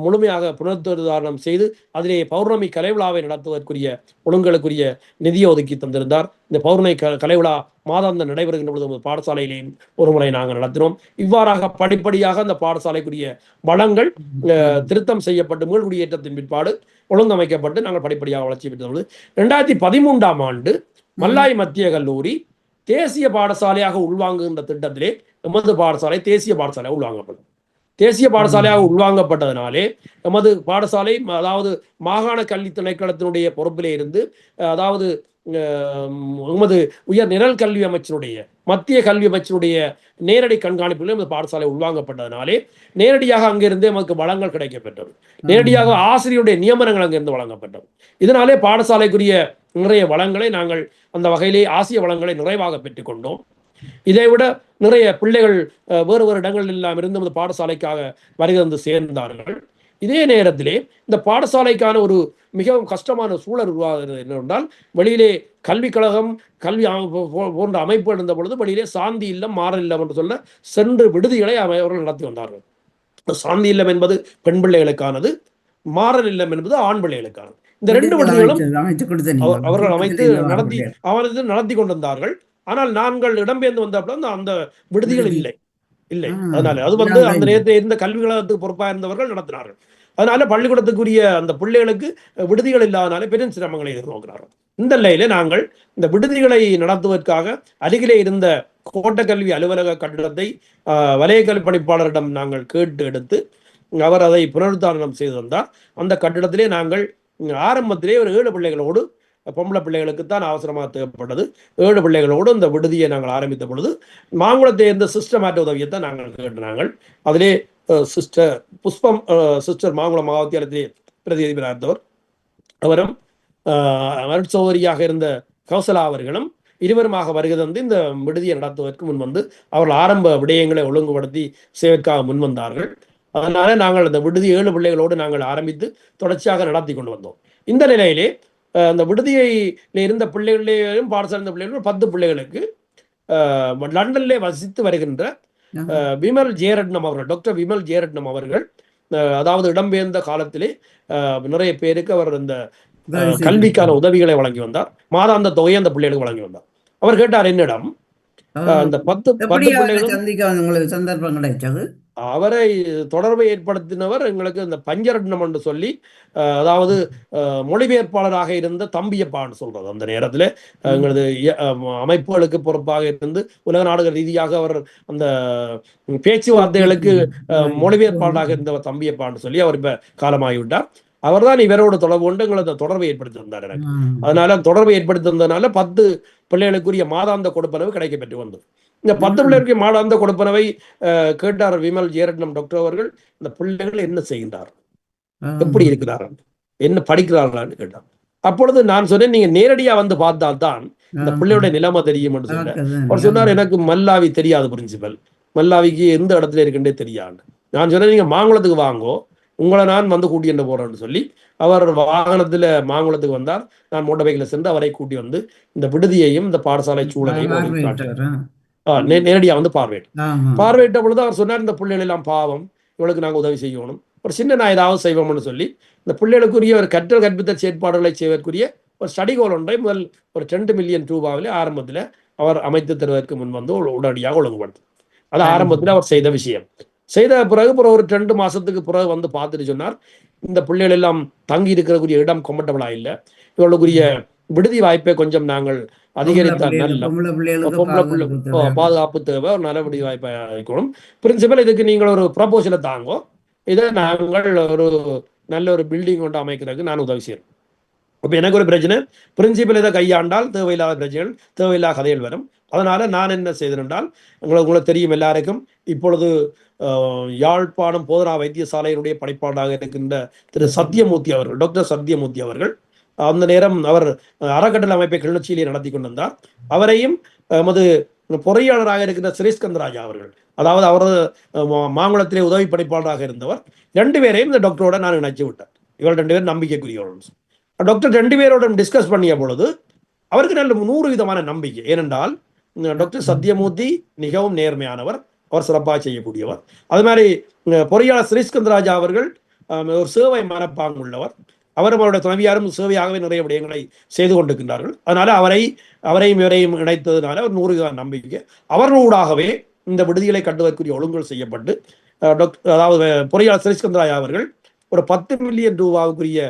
S3: முழுமையாக புனருத்தாரணம் செய்து அதிலே பௌர்ணமி கலைவிழாவை நடத்துவதற்குரிய ஒழுங்குகளுக்குரிய நிதியை ஒதுக்கி தந்திருந்தார். இந்த பௌர்ணமி கலைவிழா மாதாந்த நடைபெறுகின்ற பொழுது பாடசாலையிலேயும் ஒரு முறை நாங்கள் நடத்தினோம். இவ்வாறாக படிப்படியாக அந்த பாடசாலைக்குரிய வளங்கள் திருத்தம் செய்யப்பட்டு மீள்குடியேற்றத்தின் பிற்பாடு ஒழுங்கமைக்கப்பட்டு நாங்கள் படிப்படியாக வளர்ச்சி பெற்றது. 2013ஆம் ஆண்டு மல்லாய் மத்திய கல்லூரி தேசிய பாடசாலையாக உள்வாங்குகின்ற திட்டத்திலே எமது பாடசாலை தேசிய பாடசாலையாக உள்வாங்கப்படும். தேசிய பாடசாலையாக உள்வாங்கப்பட்டதனாலே எமது பாடசாலை அதாவது மாகாண கல்வி திணைக்களத்தினுடைய பொறுப்பிலே இருந்து அதாவது எமது உயர் நிரல் கல்வி அமைச்சினுடைய மத்திய கல்வி அமைச்சினுடைய நேரடி கண்காணிப்பில் எமது பாடசாலை உள்வாங்கப்பட்டதனாலே நேரடியாக அங்கிருந்து எமக்கு வளங்கள் கிடைக்கப்பெற்றது. நேரடியாக ஆசிரியருடைய நியமனங்கள் அங்கிருந்து வழங்கப்பட்டது. இதனாலே பாடசாலைக்குரிய நிறைய வளங்களை நாங்கள் அந்த வகையிலே ஆசிய வளங்களை நிறைவாக பெற்றுக்கொண்டோம். இதைவிட நிறைய பிள்ளைகள் வேறு வேறு இடங்களில் எல்லாம் இருந்து அந்த பாடசாலைக்காக வருகை வந்து சேர்ந்தார்கள். இதே நேரத்திலே இந்த பாடசாலைக்கான ஒரு மிகவும் கஷ்டமான சூழல் உருவாகிறது என்னவென்றால், வெளியிலே கல்விக் கழகம் கல்வி போன்ற அமைப்புகள் இருந்த பொழுது வெளியிலே சாந்தி இல்லம் மாறல் இல்லம் என்று சொல்ல சென்று விடுதிகளை அவர்கள் நடத்தி வந்தார்கள். சாந்தி இல்லம் என்பது பெண் பிள்ளைகளுக்கானது, மாறல் இல்லம் என்பது ஆண் பிள்ளைகளுக்கானது. இந்த ரெண்டு விடுதிகளும் அவர்கள் அமைத்து நடத்தி கொண்டிருந்தார்கள். ஆனால் நாங்கள் இடம்பெயர்ந்து வந்த அந்த விடுதிகள் இல்லை. அதனால அது வந்து அந்த நேரத்தில் இருந்த கல்வி கழகத்துக்கு பொறுப்பாக இருந்தவர்கள் நடத்தினார்கள். அதனால பள்ளிக்கூடத்துக்குரிய அந்த பிள்ளைகளுக்கு விடுதிகள் இல்லாதனால பெரும் சிரமங்களை எதிர்நோக்கிறார்கள். இந்த நிலையில நாங்கள் இந்த விடுதிகளை நடத்துவதற்காக அருகிலே இருந்த கோட்ட கல்வி அலுவலக கட்டிடத்தை வலய கல்வி பணிப்பாளரிடம் நாங்கள் கேட்டு எடுத்து அவர் அதை புனருத்தாரணம் செய்து வந்தார். அந்த கட்டிடத்திலே நாங்கள் ஆரம்பத்திலே ஒரு 7 பிள்ளைகளோடு, பொம்பளை பிள்ளைகளுக்கு தான் அவசரமாக தேவைப்பட்டது, 7 பிள்ளைகளோடு இந்த விடுதியை நாங்கள் ஆரம்பித்த பொழுது மாங்குளத்தை இருந்த சிஸ்டர் மாற்ற உதவியத்தை நாங்கள் கேட்டாங்கள். அதிலே சிஸ்டர் புஷ்பம் சிஸ்டர் மாங்குளம் மகாவித்தியாலயத்திலே பிரதி அதிபராக இருந்தவர் அவரும் சௌகரியாக இருந்த கௌசலா அவர்களும் இருவருமாக வருகை தந்து இந்த விடுதியை நடத்துவதற்கு முன் வந்து அவர்கள் ஆரம்ப விடயங்களை ஒழுங்குபடுத்தி செய்வதற்காக முன்வந்தார்கள். அதனால நாங்கள் அந்த விடுதி 7 பிள்ளைகளோடு நாங்கள் ஆரம்பித்து தொடர்ச்சியாக நடத்தி கொண்டு வந்தோம். இந்த நிலையிலே அந்த விடுதியில இருந்த பிள்ளைகளையும் பாடசாலை இருந்த பிள்ளைகளும் 10 பிள்ளைகளுக்கு லண்டனிலே வசித்து வருகின்ற விமல் ஜெயரட்னம் அவர்கள், டாக்டர் விமல் ஜெயரட்னம் அவர்கள், அதாவது இடம்பெயர்ந்த காலத்திலே நிறைய பேருக்கு அவர் இந்த கல்விக்கான உதவிகளை வழங்கி வந்தார். மாதாந்த தொகையை அந்த பிள்ளைகளுக்கு வழங்கி வந்தார். அவர் கேட்டார் என்னிடம், அந்த 10 பிள்ளைகளும்
S2: சந்தர்ப்பம் கிடைச்சது.
S3: அவரை தொடர்பை ஏற்படுத்தினவர் எங்களுக்கு இந்த பஞ்சரட்னம் என்று சொல்லி, அதாவது மொழிபெயர்ப்பாளராக இருந்த தம்பியப்பான்னு சொல்றது. அந்த நேரத்தில் எங்களது அமைப்புகளுக்கு பொறுப்பாக இருந்து உலக நாடுகள் ரீதியாக அவர் அந்த பேச்சுவார்த்தைகளுக்கு மொழிபெயர்ப்பாளராக இருந்தவர் தம்பியப்பான்னு சொல்லி அவர் இப்ப காலமாகிவிட்டார். அவர் தான் இவரோட தொடர்பு கொண்டு எங்களை தொடர்பை ஏற்படுத்தி வந்தார் எனக்கு. அதனால தொடர்பை ஏற்படுத்தி வந்ததுனால 10 பிள்ளைகளுக்குரிய மாதாந்த கொடுப்பனவு கிடைக்க பெற்று வந்தது. இந்த 10 பிள்ளைகளுக்கு மாதாந்த கொடுப்பனவை கேட்டார் விமல் ஜெயரட்னம் டாக்டர் அவர்கள். இந்த பிள்ளைகள் என்ன செய்கின்றார், எப்படி இருக்கிறார்கள், என்ன படிக்கிறார்களான்னு கேட்டார். அப்பொழுது நான் சொன்னேன், நீங்க நேரடியா வந்து பார்த்தால்தான் இந்த பிள்ளையோட நிலைமை தெரியும் என்று சொன்னேன். அவர் சொன்னார், எனக்கு மல்லாவி தெரியாது பிரின்சிபல், மல்லாவிக்கு எந்த இடத்துல இருக்குன்றே தெரியாது. நான் சொன்னேன், நீங்க மாங்குளத்துக்கு வாங்கோ, உங்களை நான் வந்து கூட்டிட்டு போறேன்னு சொல்லி அவர் வாகனத்துல மாங்குளத்துக்கு வந்தார். நான் மோட்டார் பைக்கில் சென்று அவரை கூட்டி வந்து இந்த விடுதியையும் இந்த பாடசாலை சூழலையும் நேரடியா வந்து பார்வையிட்ட பொழுது அவர் சொன்னார், இந்த பிள்ளைகள் எல்லாம் பாவம், இவளுக்கு நாங்கள் உதவி செய்யணும், ஒரு சின்ன நான் ஏதாவது செய்வோம்னு சொல்லி இந்த பிள்ளைகளுக்குரிய ஒரு கற்றல் கற்பித்தல் செயற்பாடுகளை செய்வதற்குரிய ஒரு ஸ்டடிகோல் ஒன்றை முதல் ஒரு 2 மில்லியன் ரூபாவிலே ஆரம்பத்தில் அவர் அமைத்து தருவதற்கு முன் வந்து உடனடியாக ஒழுங்குபடுத்து. அது ஆரம்பத்தில் அவர் செய்த விஷயம். செய்த பிறகு ஒரு 2 மாசத்துக்கு பிறகு வந்து பார்த்துட்டு சொன்னார், இந்த பிள்ளைகள் எல்லாம் தங்கி இருக்கிறக்கூடிய இடம் கம்ஃபர்டபுளா இல்லை, இவர்களுக்குரிய விடுதி வாய்ப்பை கொஞ்சம் நாங்கள் அதிகரித்தால் நல்ல பாதுகாப்பு தேவை, ஒரு நல்ல விடுதி வாய்ப்பை அளிக்கணும். பிரின்சிபல் இதுக்கு நீங்கள் ஒரு ப்ரப்போசலை தாங்கோ, இதை நாங்கள் ஒரு நல்ல ஒரு பில்டிங் கொண்டு அமைக்கிறதுக்கு நான் உதவி செய்யறேன். அப்போ எனக்கு ஒரு பிரச்சனை, பிரின்சிபல் இதை கையாண்டால் தேவையில்லாத பிரச்சனைகள், தேவையில்லாத கதைகள் வரும். அதனால நான் என்ன செய்தேன், உங்களுக்கு தெரியும் எல்லாருக்கும், இப்பொழுது யாழ்ப்பாணம் போதனா வைத்தியசாலையினுடைய படைப்பாளராக இருக்கின்ற திரு சத்தியமூர்த்தி அவர்கள், டாக்டர் சத்தியமூர்த்தி அவர்கள், அந்த நேரம் அவர் அறக்கட்டளை அமைப்பை கிளிநொச்சியிலே நடத்தி கொண்டிருந்தார். அவரையும் எமது பொறியாளராக இருக்கின்ற ஸ்ரீஸ்கந்தராஜா அவர்கள், அதாவது அவர் மாங்குளத்திலே உதவி படைப்பாளராக இருந்தவர், 2 பேரையும் இந்த டாக்டரோட நான் இணைச்சு விட்டார். இவர்கள் 2 பேரும் நம்பிக்கைக்குரியவர்கள். டாக்டர் 2 பேரோட டிஸ்கஸ் பண்ணிய பொழுது அவருக்கு நல்ல 100% நம்பிக்கை. ஏனென்றால் டாக்டர் சத்தியமூர்த்தி மிகவும் நேர்மையானவர், அவர் சிறப்பாக செய்யக்கூடியவர். அது மாதிரி பொறியாளர் ஸ்ரீஸ்கந்தராஜா அவர்கள் ஒரு சேவை மனப்பாங்கு உள்ளவர். அவரும் அவருடைய துணைவியாரும் சேவையாகவே நிறைய விடயங்களை செய்து கொண்டிருக்கின்றார்கள். அதனால அவரையும் இவரையும் இணைத்ததுனால ஒரு 100% நம்பிக்கை. அவர்களூடாகவே இந்த விடுதிகளை கட்டுவதற்குரிய ஒழுங்குகள் செய்யப்பட்டு அதாவது பொறியாளர் ஸ்ரீஸ்கந்தராஜா அவர்கள் ஒரு 10 மில்லியன் ரூபாவுக்குரிய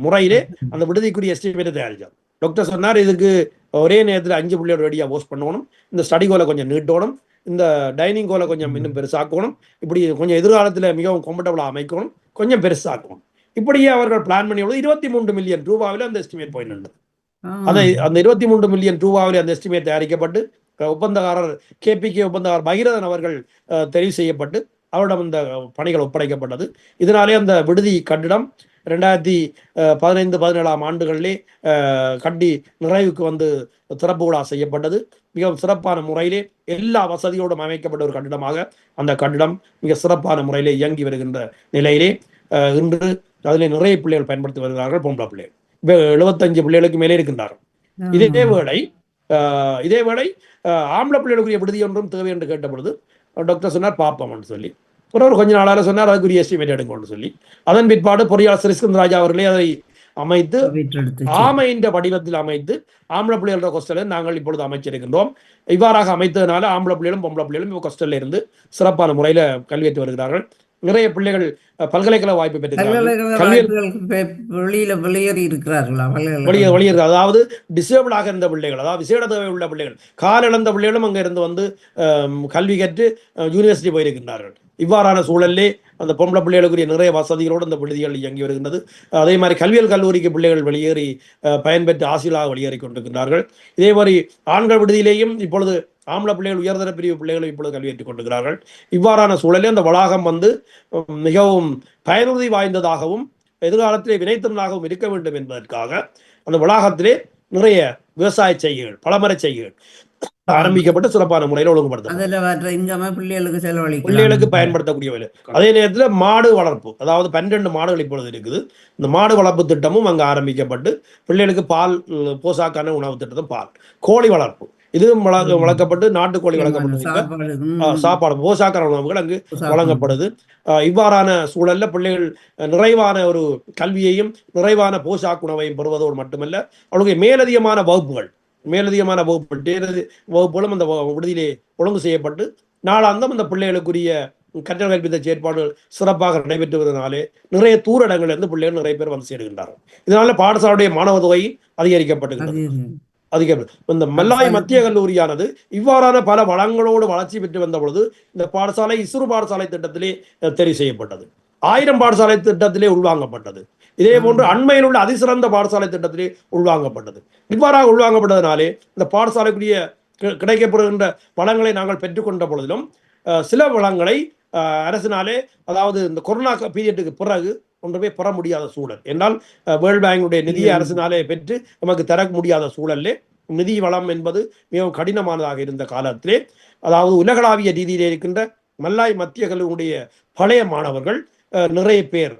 S3: முறையிலே அந்த விடுதிக்குரிய எஸ்டிமேட்டை தயாரித்தார். டாக்டர் சொன்னார், இதுக்கு ஒரே நேரத்தில் 5 பிள்ளையோட ரெடியாக போஸ்ட் பண்ணணும், இந்த ஸ்டடி கோலை கொஞ்சம் நீட்டணும், இந்த டைனிங் ஹாலை கொஞ்சம் இன்னும் பெருசாக்கணும், இப்படி கொஞ்சம் எதிர்காலத்தில் மிகவும் கம்ஃபர்டபுளாக அமைக்கணும், கொஞ்சம் பெருசாக்கணும். இப்படியே அவர்கள் பிளான் பண்ணி 23 மில்லியன் ரூபாவில் அந்த எஸ்டிமேட் போயிட்டு அதை அந்த 23 மில்லியன் ரூபாவில் அந்த எஸ்டிமேட் தயாரிக்கப்பட்டு ஒப்பந்தக்காரர் KPK ஒப்பந்தக்காரர் பகிரதன் அவர்கள் தெரிவு செய்யப்பட்டு அவரிடம் இந்த பணிகள் ஒப்படைக்கப்பட்டது. இதனாலே அந்த விடுதி கட்டிடம் 2015-17 ஆண்டுகளிலே கட்டி நிறைவுக்கு வந்து திறப்பு விழா செய்யப்பட்டது. மிகவும் சிறப்பான முறையிலே எல்லா வசதியோடும் அமைக்கப்பட்ட ஒரு கட்டிடமாக அந்த கட்டிடம் மிக சிறப்பான முறையிலே இயங்கி வருகின்ற நிலையிலே இன்று அதில் நிறைய பிள்ளைகள் பயன்படுத்தி வருகிறார்கள். பொம்பளை பிள்ளைகள் இப்போ 75 பிள்ளைகளுக்கு மேலே இருக்கின்றார்கள். இதே வேளை ஆம்பளை பிள்ளைகளுக்குரிய விடுதி ஒன்றும் தேவை என்று கேட்ட பொழுது டாக்டர் சொன்னார் பார்ப்போம்னு சொல்லி, ஒரு கொஞ்ச நாளாக சொன்னார் அதுக்குரிய எஸ்டிமேட் எடுக்கணும்னு சொல்லி, அதன் பிற்பாடு பொறியாளர் ஸ்ரீஸ்கந்தராஜா அவர்களே அதை அமைத்து ஆமையின் வடிவத்தில் அமைத்து ஆம்பளை பிள்ளைகளோட ஹாஸ்டலை நாங்கள் இப்பொழுது அமைச்சிருக்கின்றோம். இவ்வாறாக அமைத்ததுனால ஆம்பளை பிள்ளைகளும் பொம்பளை பிள்ளைகளும் இப்போ ஹாஸ்டல்ல இருந்து சிறப்பான முறையில் கல்வியேற்று வருகிறார்கள். நிறைய பிள்ளைகள் பல்கலைக்கழக வாய்ப்பு வெளியேறு, அதாவது டிசேபிளாக இருந்த பிள்ளைகள், அதாவது விசேட தேவை உள்ள பிள்ளைகள், கால் இழந்த பிள்ளைகளும் அங்கே இருந்து வந்து கல்வி கற்று யூனிவர்சிட்டி போயிருக்கின்றார்கள். இவ்வாறான சூழலே அந்த பொம்பளை பிள்ளைகளுக்குரிய நிறைய வசதிகளோடு அந்த விடுதிகள் இயங்கி வருகின்றது. அதே மாதிரி கல்வியல் கல்லூரிக்கு பிள்ளைகள் வெளியேறி பயன்பெற்று ஆசிரியராக வெளியேறி கொண்டிருக்கின்றார்கள். இதே மாதிரி ஆண்கள் விடுதியிலேயும் இப்பொழுது ஆம்பளை பிள்ளைகள் உயர்தர பிரிவு பிள்ளைகளும் இப்பொழுது கல்வியேற்றுக் கொண்டிருக்கிறார்கள். இவ்வாறான சூழலே அந்த வளாகம் வந்து மிகவும் பயனுறுதி வாய்ந்ததாகவும் எதிர்காலத்திலே வினைத்திறனாகவும் இருக்க வேண்டும் என்பதற்காக அந்த வளாகத்திலே நிறைய விவசாய செய்கைகள், பலமர செய்கைகள் ஆரம்பிக்கப்பட்டு சிறப்பான முறையில் ஒழுங்குபடுத்த பிள்ளைகளுக்கு பயன்படுத்தக்கூடிய. அதே நேரத்தில் மாடு வளர்ப்பு, அதாவது 12 மாடுகள் இப்பொழுது இருக்குது. இந்த மாடு வளர்ப்பு திட்டமும் அங்கே ஆரம்பிக்கப்பட்டு பிள்ளைகளுக்கு பால், போசாக்கான உணவு திட்டத்தும் பால், கோழி வளர்ப்பு இதுவும் வளர்க்கப்பட்டு நாட்டுக்கோழி வளர்க்கப்பட்டு சாப்பாடு போசாக்கான உணவுகள் அங்கு வழங்கப்படுது. இவ்வாறான சூழல்ல பிள்ளைகள் நிறைவான ஒரு கல்வியையும் நிறைவான போசாக்கு உணவையும் பெறுவதோடு மட்டுமல்ல, அவர்களுக்கு மேலதிகமான வகுப்புகளும் அந்த விடுதியிலே ஒழுங்கு செய்யப்பட்டு நாளாந்தம் அந்த பிள்ளைகளுக்குரிய கற்றல் கற்பித்த செயற்பாடுகள் சிறப்பாக நடைபெற்று வருவதனாலே நிறைய தூர இடங்களிலிருந்து பிள்ளைகள் நிறைய பேர் வந்து சேருகின்றார்கள். இதனால பாடசாலையுடைய மாணவ தொகை அதிகரிக்கப்பட்டுள்ளது. இந்த மல்லாய் மத்திய கல்லூரியானது இவ்வாறான பல வளங்களோடு வளர்ச்சி பெற்று வந்த பொழுது இந்த பாடசாலை இஸ்ரு பாடசாலை திட்டத்திலே தெரிவு செய்யப்பட்டது. 1000 பாடசாலை திட்டத்திலே உள்வாங்கப்பட்டது. இதே போன்று அண்மையில் உள்ள அதிசிறந்த பாடசாலை திட்டத்திலே உள்வாங்கப்பட்டது. இவ்வாறாக உள்வாங்கப்பட்டதனாலே இந்த பாடசாலைக்குரிய கிடைக்கப்படுகின்ற வளங்களை நாங்கள் பெற்றுக்கொண்ட பொழுதிலும் சில வளங்களை அரசினாலே, அதாவது இந்த கொரோனா பீரியட்டுக்கு பிறகு ஒன்றுமே பெற முடியாத சூழல் என்றால் வேர்ல்ட் பேங்குடைய நிதியை அரசினாலே பெற்று நமக்கு தர முடியாத சூழல்லே நிதி வளம் என்பது மிகவும் கடினமானதாக இருந்த காலத்திலே, அதாவது உலகளாவிய ரீதியிலே இருக்கின்ற மல்லாய் மத்திய கல்லூரியுடைய பழைய மாணவர்கள் நிறைய பேர்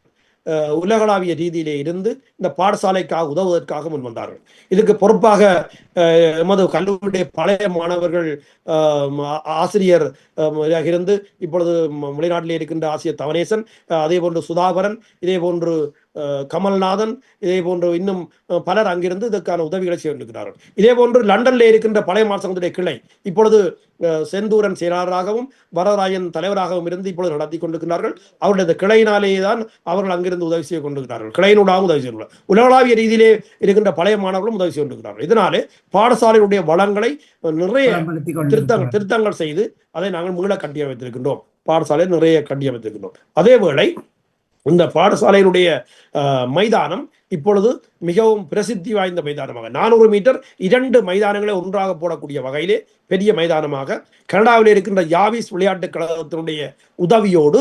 S3: உலகளாவிய ரீதியிலே இருந்து இந்த பாடசாலைக்காக உதவுவதற்காக முன் வந்தார்கள். இதுக்கு பொறுப்பாக எமது கல்லூரியுடைய பழைய மாணவர்கள் ஆசிரியர் இருந்து இப்பொழுது வெளிநாட்டிலே இருக்கின்ற ஆசிரியர் தவனேசன், அதே போன்று சுதாகரன், இதே போன்று கமல்நாதன், இதே போன்று இன்னும் பலர் அங்கிருந்து இதற்கான உதவிகளை செய்திருக்கிறார்கள். இதே போன்று லண்டன்ல இருக்கின்ற பழைய மாசங்களுடைய கிளை இப்பொழுது செந்தூரன் செயலாளராகவும் வரதராயன் தலைவராகவும் இருந்து இப்பொழுது நடத்தி கொண்டிருக்கிறார்கள். அவருடைய கிளையினாலேயே தான் அவர்கள் அங்கிருந்து உதவி செய்து கொண்டிருக்கிறார்கள். கிளையினூடாகவும் உதவி செய்கிறார்கள். உலகளாவிய ரீதியிலே இருக்கின்ற பழைய மாணவர்களும் உதவி செய்து கொண்டிருக்கிறார்கள். இதனாலே பாடசாலையுடைய வளங்களை நிறைய திருத்தங்கள் செய்து அதை நாங்கள் மீள கட்டியமைத்திருக்கின்றோம். பாடசாலை நிறைய கட்டியமைத்திருக்கின்றோம். அதே வேளை இந்த பாடசாலையினுடைய மைதானம் இப்பொழுது மிகவும் பிரசித்தி வாய்ந்த மைதானமாக 400 மீட்டர் 2 மைதானங்களை ஒன்றாக போடக்கூடிய வகையிலே பெரிய மைதானமாக கனடாவில் இருக்கின்ற யாவிஸ் விளையாட்டுக் கழகத்தினுடைய உதவியோடு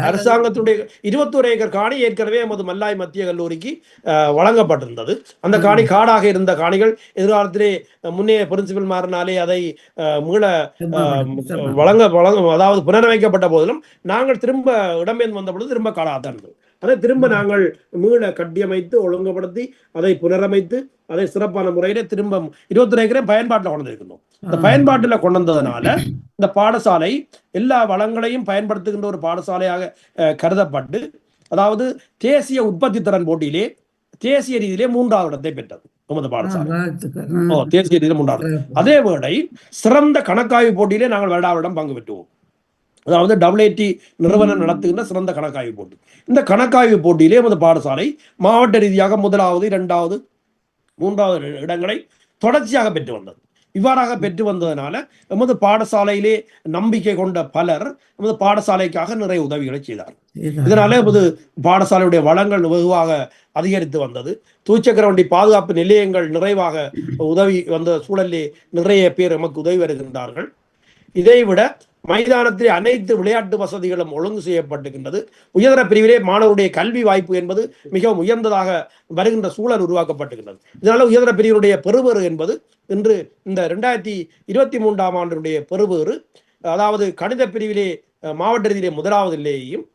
S3: அரசாங்கத்துடைய 21 ஏக்கர் காணி ஏற்கனவே எமது மல்லாய் மத்திய கல்லூரிக்கு வழங்கப்பட்டிருந்தது. அந்த காணி காடாக இருந்த காணிகள் எதிர்காலத்திலே முன்னே பிரின்சிபல் மாறினாலே அதை மீள அதாவது புனரமைக்கப்பட்ட போதிலும் நாங்கள் திரும்ப இடம்பெயர்ந்து வந்த பொழுது திரும்ப காடாகத்தான் இருந்தது. அதை திரும்ப நாங்கள் மீள கட்டியமைத்து ஒழுங்குபடுத்தி அதை புனரமைத்து அதை சிறப்பான முறையில திரும்ப 21 ஏக்கரை பயன்பாட்டில் கொண்டு வந்திருக்கணும். இந்த பயன்பாட்டில் கொண்டு வந்ததுனால இந்த பாடசாலை எல்லா வளங்களையும் பயன்படுத்துகின்ற ஒரு பாடசாலையாக கருதப்பட்டு, அதாவது தேசிய உற்பத்தி திறன் போட்டியிலே தேசிய ரீதியிலே 3வது இடத்தை பெற்றது நமது பாடசாலை. தேசிய ரீதியில் 3வது. அதே வேளை சிறந்த கணக்காய்வு போட்டியிலே நாங்கள் வருடாவிடம் பங்கு பெற்றுவோம். அதாவது WIT நிறுவனம் நடத்துகின்ற சிறந்த கணக்காய்வு போட்டி. இந்த கணக்காய்வு போட்டியிலே நமது பாடசாலை மாவட்ட ரீதியாக 1வது, 2வது, 3வது இடங்களை தொடர்ச்சியாக பெற்று வந்தது. இவ்வாறாக பெற்று வந்ததனால எமது பாடசாலையிலே நம்பிக்கை கொண்ட பலர் எமது பாடசாலைக்காக நிறைய உதவிகளை செய்தார். இதனால எமது பாடசாலையுடைய வளங்கள் வெகுவாக அதிகரித்து வந்தது. தூச்சக்கர வண்டி பாதுகாப்பு நிலையங்கள் நிறைவாக உதவி வந்த சூழலிலே நிறைய பேர் எமக்கு உதவி வருகின்றார்கள். இதைவிட மைதானத்தில் அனைத்து விளையாட்டு வசதிகளும் ஒழுங்கு செய்யப்பட்டிருக்கின்றது. உயர்தர பிரிவிலே மாணவருடைய கல்வி வாய்ப்பு என்பது மிகவும் உயர்ந்ததாக வருகின்ற சூழல் உருவாக்கப்பட்டிருக்கிறது. இதனால உயர்தர பிரிவினுடைய பெறுபேறு என்பது இன்று இந்த 2023ஆம் ஆண்டினுடைய பெறுபேறு, அதாவது கணித பிரிவிலே மாவட்ட ரீதியிலே முதலாவதிலேயும்,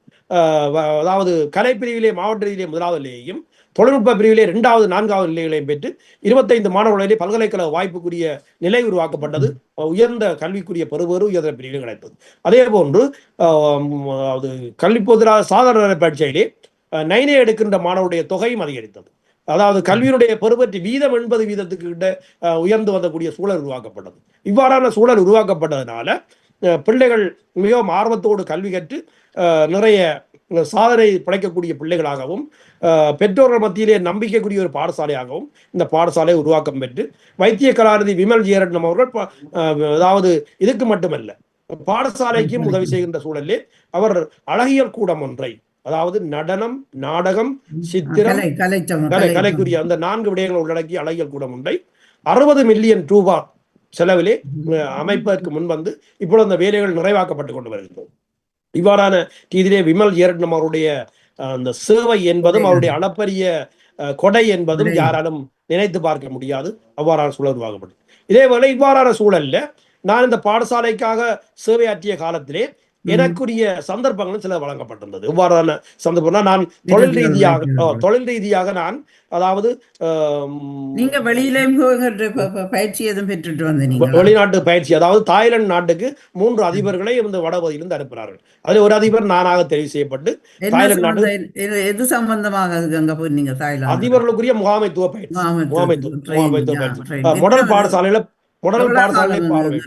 S3: அதாவது கலை பிரிவிலே மாவட்ட ரீதியிலே முதலாவதிலேயும், தொழில்நுட்ப பிரிவிலே 2வது 4வது நிலைகளையும் பெற்று 25 மாணவர்களிலே பல்கலைக்கழக வாய்ப்புக்குரிய நிலை உருவாக்கப்பட்டது. உயர்ந்த கல்விக்குரிய பெறுபேறு உயர்ந்த பிரிவில் கிடைத்தது. அதே போன்று கல்வி பொதுவாக சாதாரண பரீட்சையிலே 9A எடுக்கின்ற மாணவருடைய தொகையும் அதிகரித்தது. அதாவது கல்வியினுடைய பெறுபேற்று வீதம் 80% கிட்ட உயர்ந்து வந்தக்கூடிய சூழல் உருவாக்கப்பட்டது. இவ்வாறான சூழல் உருவாக்கப்பட்டதுனால பிள்ளைகள் மிகவும் ஆர்வத்தோடு கல்வி கற்று நிறைய சாதனை படைக்கக்கூடிய பிள்ளைகளாகவும் பெற்றோர்கள் மத்தியிலே நம்பிக்கைக்குரிய ஒரு பாடசாலையாகவும் இந்த பாடசாலை உருவாக்கம் பெற்று வைத்திய கலாநிதி விமல் ஜெயரட்னம் அவர்கள் அதாவது இதுக்கு மட்டுமல்ல பாடசாலைக்கும் உதவி செய்கின்ற சூழலிலே அவர் அழகியல் கூடம் ஒன்றை, அதாவது நடனம், நாடகம், சித்திரம், கலைக்குரிய அந்த 4 விடயங்கள் உள்ளடக்கிய அழகியல் கூடம் ஒன்றை 60 மில்லியன் ரூபாய் செலவிலே அமைப்பதற்கு முன்வந்து இப்பொழுது அந்த வேலைகள் நிறைவாக்கப்பட்டு கொண்டு வருகின்றது. இவ்வாறான ரீதியிலே விமல் ஜெயரட்னம் அவருடைய அந்த சேவை என்பதும் அவருடைய அளப்பரிய கொடை என்பதும் யாராலும் நினைத்து பார்க்க முடியாது. அவ்வாறான சூழல் உருவாக்கப்பட்டது. இதேவேளை இவ்வாறான சூழல்ல நான் இந்த பாடசாலைக்காக சேவையாற்றிய காலத்திலே எனக்குரிய சந்தர்ப்பங்களும் சில வழங்கப்பட்டிருந்தது. இவ்வாறான சந்தர்ப்பம்னா நான் தொழில் ரீதியாக நான், அதாவது
S2: நீங்க வெளியில பயிற்சி எதுவும் பெற்றுட்டு வந்தீங்க?
S3: வெளிநாட்டு பயிற்சி, அதாவது தாய்லாந்து நாட்டுக்கு 3 அதிபர்களை இந்த வடபகுதியிலிருந்து அனுப்பினார்கள். அதில் ஒரு அதிபர் நானாக தெரிவு செய்யப்பட்டு தாய்லாந்து நாட்டு
S2: எது சம்பந்தமாக அங்க போயிருந்தீங்க? தாய்லாந்து அதிபர்களுக்குரிய
S3: முகாமைத்துவ பயிற்சி, முதல் பாடசாலையில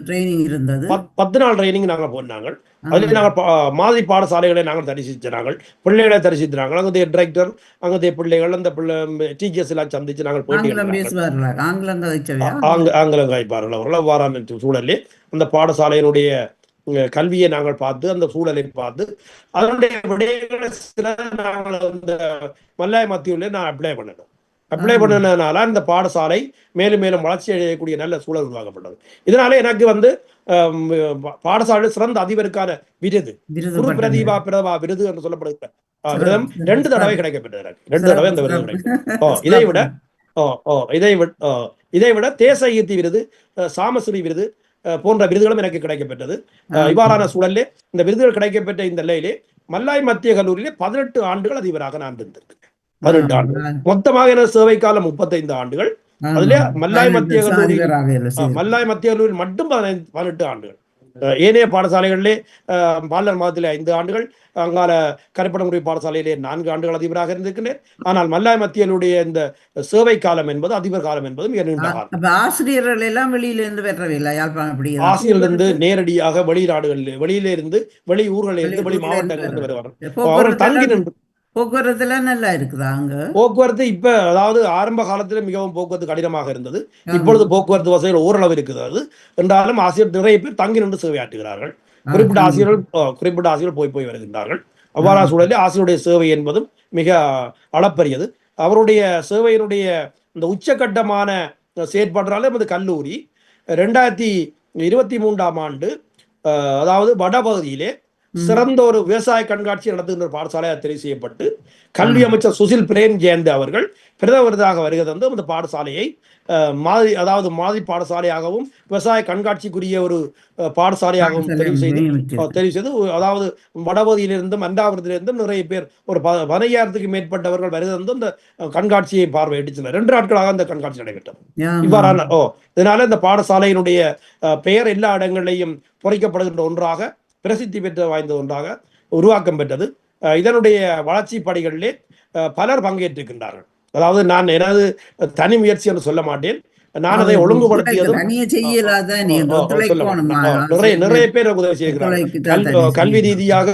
S2: ட்ரைனிங் இருந்தது.
S3: 10 நாள் ட்ரைனிங் நாங்க போனாங்க. அதுல நாங்கள் மாதிரி பாடசாலைகளை நாங்கள் தரிசிச்சாங்க, பிள்ளைகளை தரிசித்தாங்க. அங்கே டிரெக்டர், அங்கே பிள்ளைகள், அந்த டீச்சர்ஸ் எல்லாம் சந்திச்சு நாங்கள் போயிட்டு ஆங்கிலம் காய்ப்பார்கள் அவர்கள். அவ்வாறான சூழலே அந்த பாடசாலையினுடைய கல்வியை நாங்கள் பார்த்து, அந்த சூழலை பார்த்து, அதனுடைய விடயங்களை சில நாங்கள் அந்த மல்லாய் மத்தியிலே நான் அப்ளை பண்ணனால இந்த பாடசாலை மேலும் மேலும் வளர்ச்சி அடையக்கூடிய நல்ல சூழல் உருவாக்கப்பட்டது. இதனால எனக்கு பாடசாலை சிறந்த அதிபருக்கான விருது, குரு பிரதிபா பிரபா விருது என்று சொல்லப்படுகிற 2 தடவை கிடைக்கப்பட்டது எனக்கு. 2 தடவை அந்த விருது கிடைக்கும். இதைவிட தேச ஈர்த்தி விருது, சாமஸ்ரீ விருது போன்ற விருதுகளும் எனக்கு கிடைக்கப்பட்டது. இவ்வாறான சூழலே இந்த விருதுகள் கிடைக்கப்பட்ட இந்த நிலையிலே மல்லாய் மத்திய கல்லூரியிலே 18 ஆண்டுகள் அதிபராக நான் இருந்திருக்கேன். 18 ஆண்டுகள் மொத்தமாக எனது சேவை காலம் 35 ஆண்டுகள். அதுல மல்லாய் மத்திய கல்லூரியில் மட்டும் 18 ஆண்டுகள். ஏனைய பாடசாலைகளிலே பாலர் மாதத்திலே 5 ஆண்டுகள், அங்கால கரைப்படமுறை பாடசாலையிலே 4 ஆண்டுகள் அதிபராக இருந்திருக்கிறேன். ஆனால் மல்லாய் மத்தியலுடைய இந்த சேவை காலம் என்பது, அதிபர் காலம் என்பது மிக நீண்ட காலம்.
S2: ஆசிரியர்கள் எல்லாம் வெளியிலிருந்து பெறவில்லை,
S3: ஆசிரியர்களிருந்து நேரடியாக வெளிநாடுகளில், வெளியிலிருந்து, வெளி ஊர்களிலிருந்து, வெளி மாவட்டங்களிலிருந்து வருவார்கள். அவர்கள் தங்கி நின்று
S2: போக்குவரத்து எல்லாம் நல்லா இருக்குதா அங்க?
S3: போக்குவரத்து இப்ப, அதாவது ஆரம்ப காலத்துல மிகவும் போக்குவரத்து கடினமாக இருந்தது. இப்பொழுது போக்குவரத்து வசதிகள் ஓரளவு இருக்கிறது. என்றாலும் ஆசிரியர் நிறைய பேர் தங்கி நின்று சேவையாற்றுகிறார்கள். குறிப்பிட்ட ஆசிரியர்கள் போய் வருகின்றார்கள். அவ்வாறான சூழலில் ஆசிரியருடைய சேவை என்பதும் மிக அளப்பரியது. அவருடைய சேவையினுடைய இந்த உச்சகட்டமான செயற்பாடுறால நமது கல்லூரி 2023ஆம் ஆண்டு, அதாவது வடபகுதியிலே சிறந்த ஒரு விவசாய கண்காட்சி நடத்துகின்ற பாடசாலையாக தெரிவு செய்யப்பட்டு கல்வி அமைச்சர் சுசில் பிரேம் ஜெயந்த் அவர்கள் பிரதம விருதாக வருகிறது. அந்த பாடசாலையை மாதிரி பாடசாலையாகவும் விவசாய கண்காட்சிக்குரிய ஒரு பாடசாலையாகவும் தெரிவு செய்து, அதாவது வடபகுதியிலிருந்தும் அண்டாபுரத்திலிருந்தும் நிறைய பேர், ஒரு 15,000க்கு மேற்பட்டவர்கள் வருகிறது அந்த கண்காட்சியை பார்வையிட்டு சென்றார். 2 நாட்களாக அந்த கண்காட்சி நடைபெற்றது. இவ்வாறான இதனால இந்த பாடசாலையினுடைய பெயர் எல்லா இடங்களிலையும் பொறிக்கப்படுகின்ற ஒன்றாக, பிரசித்தி பெற்ற வாய்ந்த ஒன்றாக உருவாக்கம் பெற்றது. இதனுடைய வளர்ச்சி படிகளிலே பலர் பங்கேற்றிருக்கின்றார்கள். அதாவது நான் எனது தனி முயற்சி என்று சொல்ல மாட்டேன், நான் அதை ஒழுங்குபடுத்தியதும் நிறைய பேர் உதவி செய்கிறார்கள். கல்வி ரீதியாக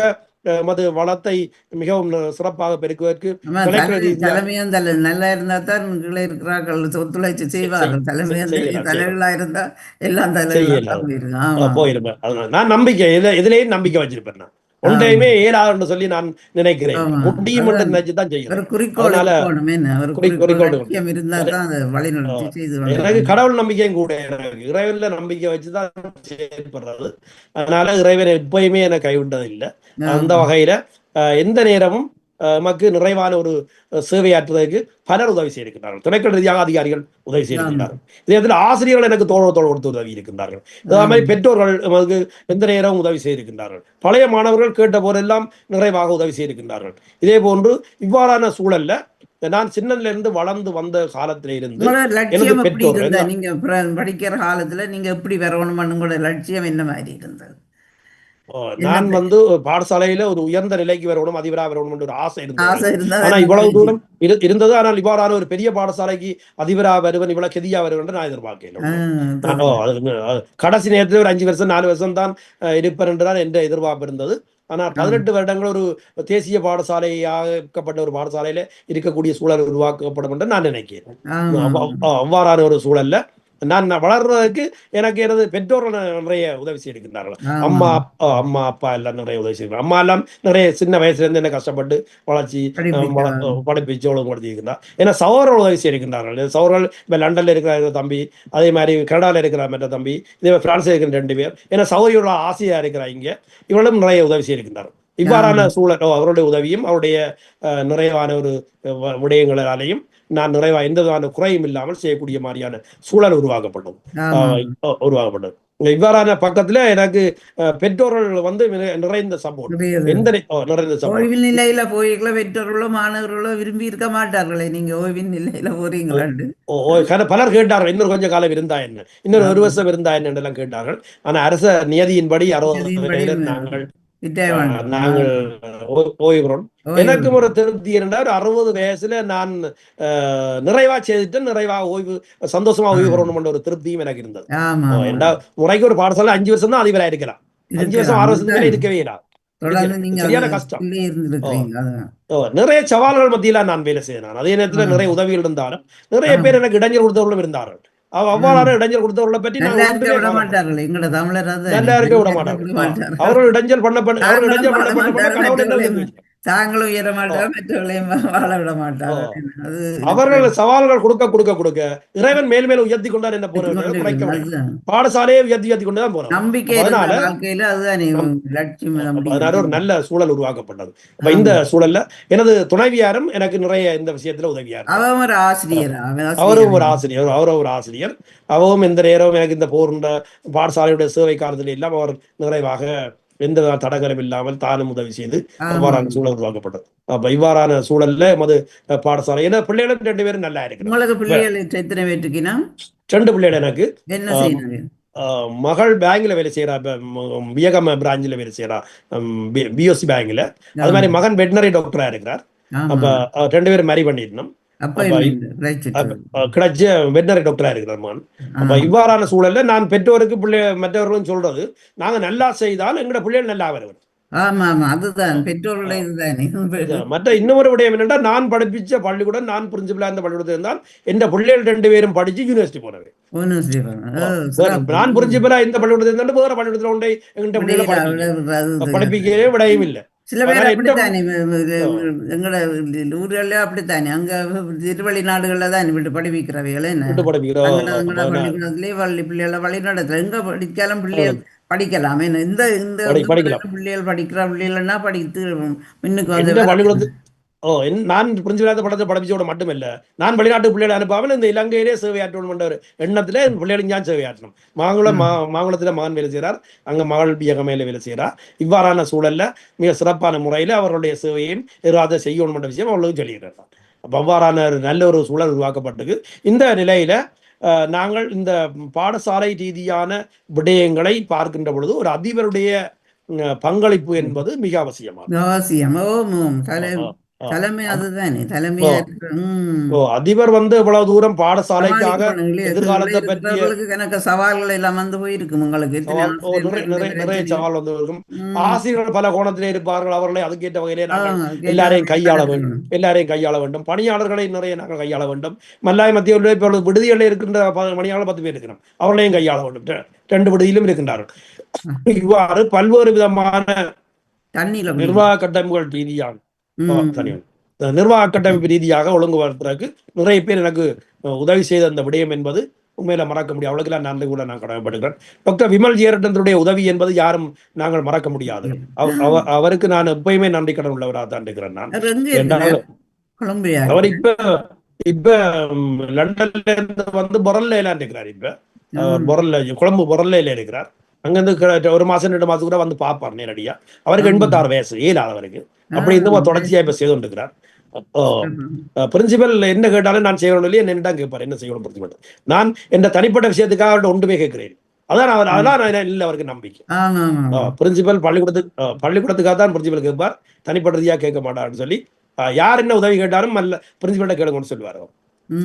S3: மது வளத்தை மிகவும் சிறப்பாக பெருக்குவதற்கு
S2: ஆமா,
S3: திணைக்கள ரீதியாக
S2: தலைமையும் நல்லா இருந்தா தான் கீழே இருக்கிறார்கள் ஒத்துழைச்சு செய்வார்கள். தலைமையும்
S3: செய்யலாம் செய்யலாம்
S2: தலைகளா இருந்தா எல்லாம் தலைகளா தான்
S3: செய்யலாம்
S2: போயிருக்கு. ஆமா,
S3: போயிருப்பேன். அதனால நான் நம்பிக்கை இதுலயும் நம்பிக்கை வச்சிருப்பேன். நான்
S2: ஆமா,
S3: ஒன்றையுமே இயலாதுன்னு சொல்லி நான் நினைக்கிறேன்.
S2: ஆமா.
S3: முடியும் என்று
S2: அதான்
S3: நினைச்சு தான்
S2: ஒரு
S3: செய்யறேன்.
S2: குறிக்கோள்
S3: அதனால
S2: இருக்கணும். என்ன ஒரு குறிக்கோள்
S3: குறிக்கோள் கொண்டு
S2: லட்சியம் இருந்தா தான் அதை வழிநடத்தி செய்து
S3: எனக்கு
S2: கொண்டிருக்கணும்.
S3: கடவுள் நம்பிக்கையும் கூட, எனக்கு இறைவன்ல நம்பிக்கை வச்சுதான் செயல்படுறது. அதனால இறைவன் எப்பயுமே என்னை கைவிட்டது இல்லை. அந்த
S2: ஆமா,
S3: வகையில எந்த நேரமும் நமக்கு நிறைவான ஒரு சேவையாற்றுவதற்கு பலர் உதவி செய்திருக்கிறார்கள். திணைக்கள ரீதியாக அதிகாரிகள் உதவி
S2: ஆமா,
S3: செய்திருக்கிறார்கள். இதே இடத்துல ஆசிரியர்கள் எனக்கு தோழ கொடுத்து உதவி இருக்கின்றார்கள். அதே மாதிரி
S2: ஆமா.
S3: பெற்றோர்கள் நமக்கு எந்த நேரமும் உதவி செய்திருக்கின்றார்கள். பழைய மாணவர்கள் கேட்ட போதெல்லாம் நிறைவாக உதவி செய்திருக்கின்றார்கள். இதே போன்று இவ்வாறான சூழல்ல நான் சின்னதுல இருந்து வளர்ந்து வந்த காலத்தில இருந்து
S2: உங்களோட
S3: எனது
S2: லட்சியம் எப்படி
S3: பெற்றோர்கள்
S2: இருந்தா நீங்க படிக்கிற காலத்துல நீங்க எப்படி வரணும்னு உங்களோட லட்சியம் என்ன மாதிரி இருந்தது?
S3: நான்
S2: என்னத்தை
S3: பாடசாலையில ஒரு உயர்ந்த நிலைக்கு வரணும், அதிபரா வரணும் என்ற ஒரு ஆசை இருந்தது.
S2: ஆசை இருந்தா
S3: ஆனா
S2: என்ன
S3: இவ்வளவு
S2: முயற்சி?
S3: தூரம் இருந்தது. ஆனால் இவ்வாறான ஒரு பெரிய பாடசாலைக்கு அதிபரா வருவன், இவ்வளவு கெதியா வருவன் என்று நான் எதிர்பார்க்கல. கடைசி நேரத்தில் ஒரு 5 வருஷம் 4 வருஷம் தான் இருப்பேன் என்றுதான் என்ற எதிர்பார்ப்பு இருந்தது. ஆனால் 18 வருடங்கள் ஒரு தேசிய பாடசாலையாக்கப்பட்ட ஒரு பாடசாலையில இருக்கக்கூடிய சூழல் உருவாக்கப்படும் என்று நான் நினைக்கிறேன். அவ்வாறான ஒரு சூழல்ல நான் வளர்றதுக்கு எனக்கு எனது பெற்றோர்கள் நிறைய உதவி செய்திருக்கின்றார்கள். அம்மா அப்பா எல்லாம் நிறைய உதவி செய்கிறார். அம்மா எல்லாம் நிறைய சின்ன வயசுல இருந்து என்ன கஷ்டப்பட்டு வளர்ச்சி படிப்பிச்சு ஒழுங்குபடுத்தியிருக்கிறார். ஏன்னா சகோதரர்கள் உதவி செய்திருக்கின்றார்கள். சகோதரர்கள் இப்ப லண்டன்ல இருக்கிற தம்பி, அதே மாதிரி கனடால இருக்கிற மற்ற தம்பி, இதே பிரான்ஸ்ல இருக்கிற 2 பேர், ஏன்னா சகோதரியோட ஆசையா இருக்கிற இங்க இவர்களும் நிறைய உதவி செய்திருக்கின்றார்கள். இவ்வாறான சூழல் அவருடைய உதவியும் அவருடைய நிறைவான ஒரு விடயங்களாலேயும் நான் நிறைவா எந்த விதமான குறையும் இல்லாமல் செய்யக்கூடிய மாதிரியான சூழல் உருவாக்கப்பட்டது. இவ்வாறான பக்கத்துல எனக்கு பெற்றோர்கள் நிறைந்த சப்போர்ட், நிறைந்த சப்போர்ட்.
S2: ஓய்வின் நிலையில போய்களோ பெற்றோர்களோ மாணவர்களோ விரும்பி இருக்க மாட்டார்களே நீங்க ஓய்வின் நிலையில போறீங்களாண்டு.
S3: பலர் கேட்டார்கள், இன்னொரு கொஞ்சம் காலம் இருந்தா என்ன, இன்னொரு 1 வருஷம் இருந்தா என்ன எல்லாம் கேட்டார்கள். ஆனா அரச நியதியின்படி 60 நாங்கள் ஓய்வுறோம். எனக்கும் ஒரு திருப்தி இருந்தால் 60 வயசுல நான் நிறைவா செய்துட்டு நிறைவாக ஓய்வு சந்தோஷமா ஓய்வு பெறணும் ஒரு திருப்தியும் எனக்கு இருந்தது. முறைக்கு ஒரு பாடசாலை 5 வருஷம் தான் அதிபராக இருக்கலாம். 5 வருஷம் 6 வருஷத்துக்கு மேல இருக்கவே இல்லை. சரியான கஷ்டம். நிறைய சவால்கள் மத்தியில நான் வேலை செய்தேன். அதே நேரத்தில் நிறைய உதவிகள் இருந்தாலும் நிறைய பேர் எனக்கு இடைஞ்சல் கொடுத்தவர்களும் இருந்தார்கள். அவ்வாறான இடைஞ்சல் கொடுத்தவர்களை பற்றி
S2: நல்லா இருக்க விட மாட்டார்கள். எங்களோட தமிழர்
S3: நல்லா இருக்க விட மாட்டார்கள். அவர்கள் இடைஞ்சல் பண்ண
S2: தாங்களும் உயர மாட்டார்கள், மற்றவர்களையும் வாழ விட மாட்டார்கள்.
S3: அவர்கள் சவால்கள் கொடுக்க இறைவன் மேல் மேலும் உயர்த்தி கொண்டார் என்ன போற பாடசாலையை உயர்த்தி கொண்டுதான் போறோம்.
S2: நம்பிக்கை வாழ்க்கையில
S3: அதனால ஒரு நல்ல சூழல் உருவாக்கப்பட்டது. இந்த சூழல்ல எனது துணைவியாரும் எனக்கு நிறைய இந்த விஷயத்துல உதவியார்.
S2: அவரும் ஒரு ஆசிரியர்.
S3: அவரும் ஒரு ஆசிரியர். அவரும் எந்த நேரம் எனக்கு இந்த போன்ற பாடசாலையுடைய சேவை காலத்தில் எல்லாம் அவர் நிறைவாக எந்த தடங்களும் இல்லாமல் தானும் உதவி செய்து அவ்வாறான சூழல் உருவாக்கப்பட்டது. அப்ப இவ்வாறான சூழல்ல மது பாடசாலை ஏன்னா பிள்ளைகளும் 2 பேரும் நல்லா இருக்கு.
S2: 2
S3: பிள்ளைகள் எனக்கு. மகள் பேங்க்ல வேலை செய்யறா, வியகம் பிராஞ்சில வேலை செய்யறா, பிஎஸ்சி பேங்க்ல. அது மாதிரி மகன் வெட்டினரி டாக்டரா இருக்கிறார். அப்ப 2 பேரும் மேரி பண்ணிடணும். கிடைச்ச வெட்டினரி டாக்டரா இருக்கிறார். அப்ப இவ்வாறான சூழல்ல நான் பெற்றோருக்கு மற்றவர்களும் சொல்றது, நாங்க நல்லா செய்தால் எங்களோட பிள்ளைகள் நல்லா வருவது. மற்ற இன்னொரு விடயம் என்னென்னா, நான் படிப்பிச்ச பள்ளிக்கூடம், நான் பிரின்சிபலா இருந்த பள்ளிக்கூடத்தில் இருந்தால் எந்த பிள்ளைகள் 2 பேரும் படிச்சு யூனிவர்சிட்டி போனது. நான் பிரின்சிபலா இந்த பள்ளிக்கூடத்தில் இருந்தாலும் வேற பள்ளிக்கூடத்தில் உண்டே எங்கிட்ட பிள்ளைகளை படிப்பிக்கவே விடையும் இல்லை.
S2: சில பேர் அப்படித்தானே, எங்களோட ஊர்கள அப்படித்தானே, அங்க வெளிநாடுகள்ல தான் விட்டு படிப்பிக்கிறவைகளை பள்ளிக்கூடத்திலே பிள்ளைகளை வழி நடத்துல எங்க படிச்சாலும் பிள்ளைகள் படிக்கலாம். இந்த பிள்ளைகள் படிக்கிற பிள்ளைகள்னா படித்து முன்னுக்கு வந்து
S3: நான் பிரின்சிபலாத படத்தை படிப்பிச்சோட மட்டும் இல்ல, நான் வெளிநாட்டு பிள்ளைகளை அனுப்பாமல் இந்த இலங்கையிலே சேவையாற்றணும் என்ற ஒரு எண்ணத்துல பிள்ளைகளும் தான் சேவையாற்றணும். மாங்குளத்துல மகன் வேலை செய்கிறார், அங்க மகள் பியகமையில வேலை செய்கிறார். இவ்வாறான சூழல்ல மிக சிறப்பான முறையில அவருடைய சேவையும் எதிராக செய்யணும் என்ற விஷயம் அவர்களுக்கு சொல்லிடுறார். அப்ப அவ்வாறான ஒரு நல்ல ஒரு சூழல் உருவாக்கப்பட்டது. இந்த நிலையில நாங்கள் இந்த பாடசாலை ரீதியான விடயங்களை பார்க்கின்ற பொழுது ஒரு அதிபருடைய பங்களிப்பு என்பது மிக அவசியமாகும்.
S2: தலைமை
S3: அது
S2: அதுதானே
S3: ஓ
S2: தலைமையா இருக்கிற
S3: ஓ அதிபர் இவ்வளவு தூரம் பாடசாலைக்காக
S2: சமாளிக்கணும் இல்லையா கீழே
S3: எதிர்காலத்தை பற்றிய
S2: இருக்கிறவர்களுக்கு கணக்க சவால்கள் எல்லாம் வந்து போயிருக்கும் உங்களுக்கு எத்தனை
S3: சவால் நிறைய
S2: ஆசிரியர்கள்
S3: நிறைய நிறைய
S2: பிரச்சனையும்
S3: சவால் வந்து இருக்கும்.
S2: ம்
S3: ஆசிரியர்கள் பல கோணத்திலே இருப்பார்கள். அவர்களை அதுக்கேற்ற வகையிலே
S2: ஆ
S3: நாங்கள் எல்லாரையும்
S2: கேட்டவங்களை
S3: கையாள வேண்டும்.
S2: நடத்தணும்
S3: எல்லாரையும் கையாள வேண்டும். பணியாளர்களை நிறைய நாங்கள் கையாள வேண்டும். மல்லாய் மத்திய இப்பொழுது விடுதிகளில் இருக்கின்ற பணியாளர் 10 பேர் இருக்கிறோம். அவர்களையும் கையாள வேண்டும். 2 விடுதியிலும் இருக்கின்றார்கள். இவ்வாறு பல்வேறு விதமான
S2: தண்ணியில
S3: நிர்வாக
S2: பிடிக்கும்
S3: கட்டமைப்புகள் ரீதியாக
S2: ம்
S3: தனியாக நிர்வாக கட்டமைப்பு ரீதியாக ஒழுங்குபடுத்துறதுக்கு நிறைய பேர் எனக்கு உதவி செய்த அந்த விடயம் என்பது உண்மையில மறக்க முடியும். அவளுக்கெல்லாம் நன்றி கூட நான் கடமைப்படுகிறேன். டாக்டர் விமல் ஜெயரட்டனுடைய உதவி என்பது யாரும் நாங்கள் மறக்க முடியாது. அவருக்கு நான் எப்பயுமே நன்றி கடன் உள்ளவராக தான் இருக்கிறேன் நான்.
S2: அவர் எங்க
S3: என்றால்
S2: இருக்கிறார் கொலம்பியா
S3: அவர்
S2: இருக்கிறார்
S3: இப்ப லண்டன்ல இருந்து வந்து பொரல்ல இருக்கிறார். இப்ப
S2: ம்
S3: கொழும்பு பொரல்ல இருக்கிறார். அங்கிருந்து 1 மாசம் 2 மாசம் கூட வந்து பார்ப்பார் நேரடியா. அவருக்கு
S2: ம்
S3: 86 வயசு அவருக்கு.
S2: ஆ
S3: அப்படி இருந்து தொடர்ச்சியா இப்ப செய்து கொண்டிருக்கிறார். பிரின்சிபல் என்ன கேட்டாலும் நான் செய்யணும் இல்லையா என்னன்னு கேட்பார். என்ன செய்யணும் பிரின்சிபல் நான் என்ற தனிப்பட்ட விஷயத்துக்காக அவர்கிட்ட ஒன்றுமே கேட்கிறேன். அதான் இல்லை அவருக்கு நம்பிக்கை.
S2: ஆமா ஆமா
S3: பிரின்சிபல் பள்ளிக்கூடத்துக்காக தான் பிரின்சிபல் கேட்பார். தனிப்பட்ட ரீதியாக கேட்க மாட்டார்னு சொல்லி யார் என்ன உதவி கேட்டாலும் பிரின்சிபல்கிட்ட கேளுங்கன்னு சொல்லுவார்.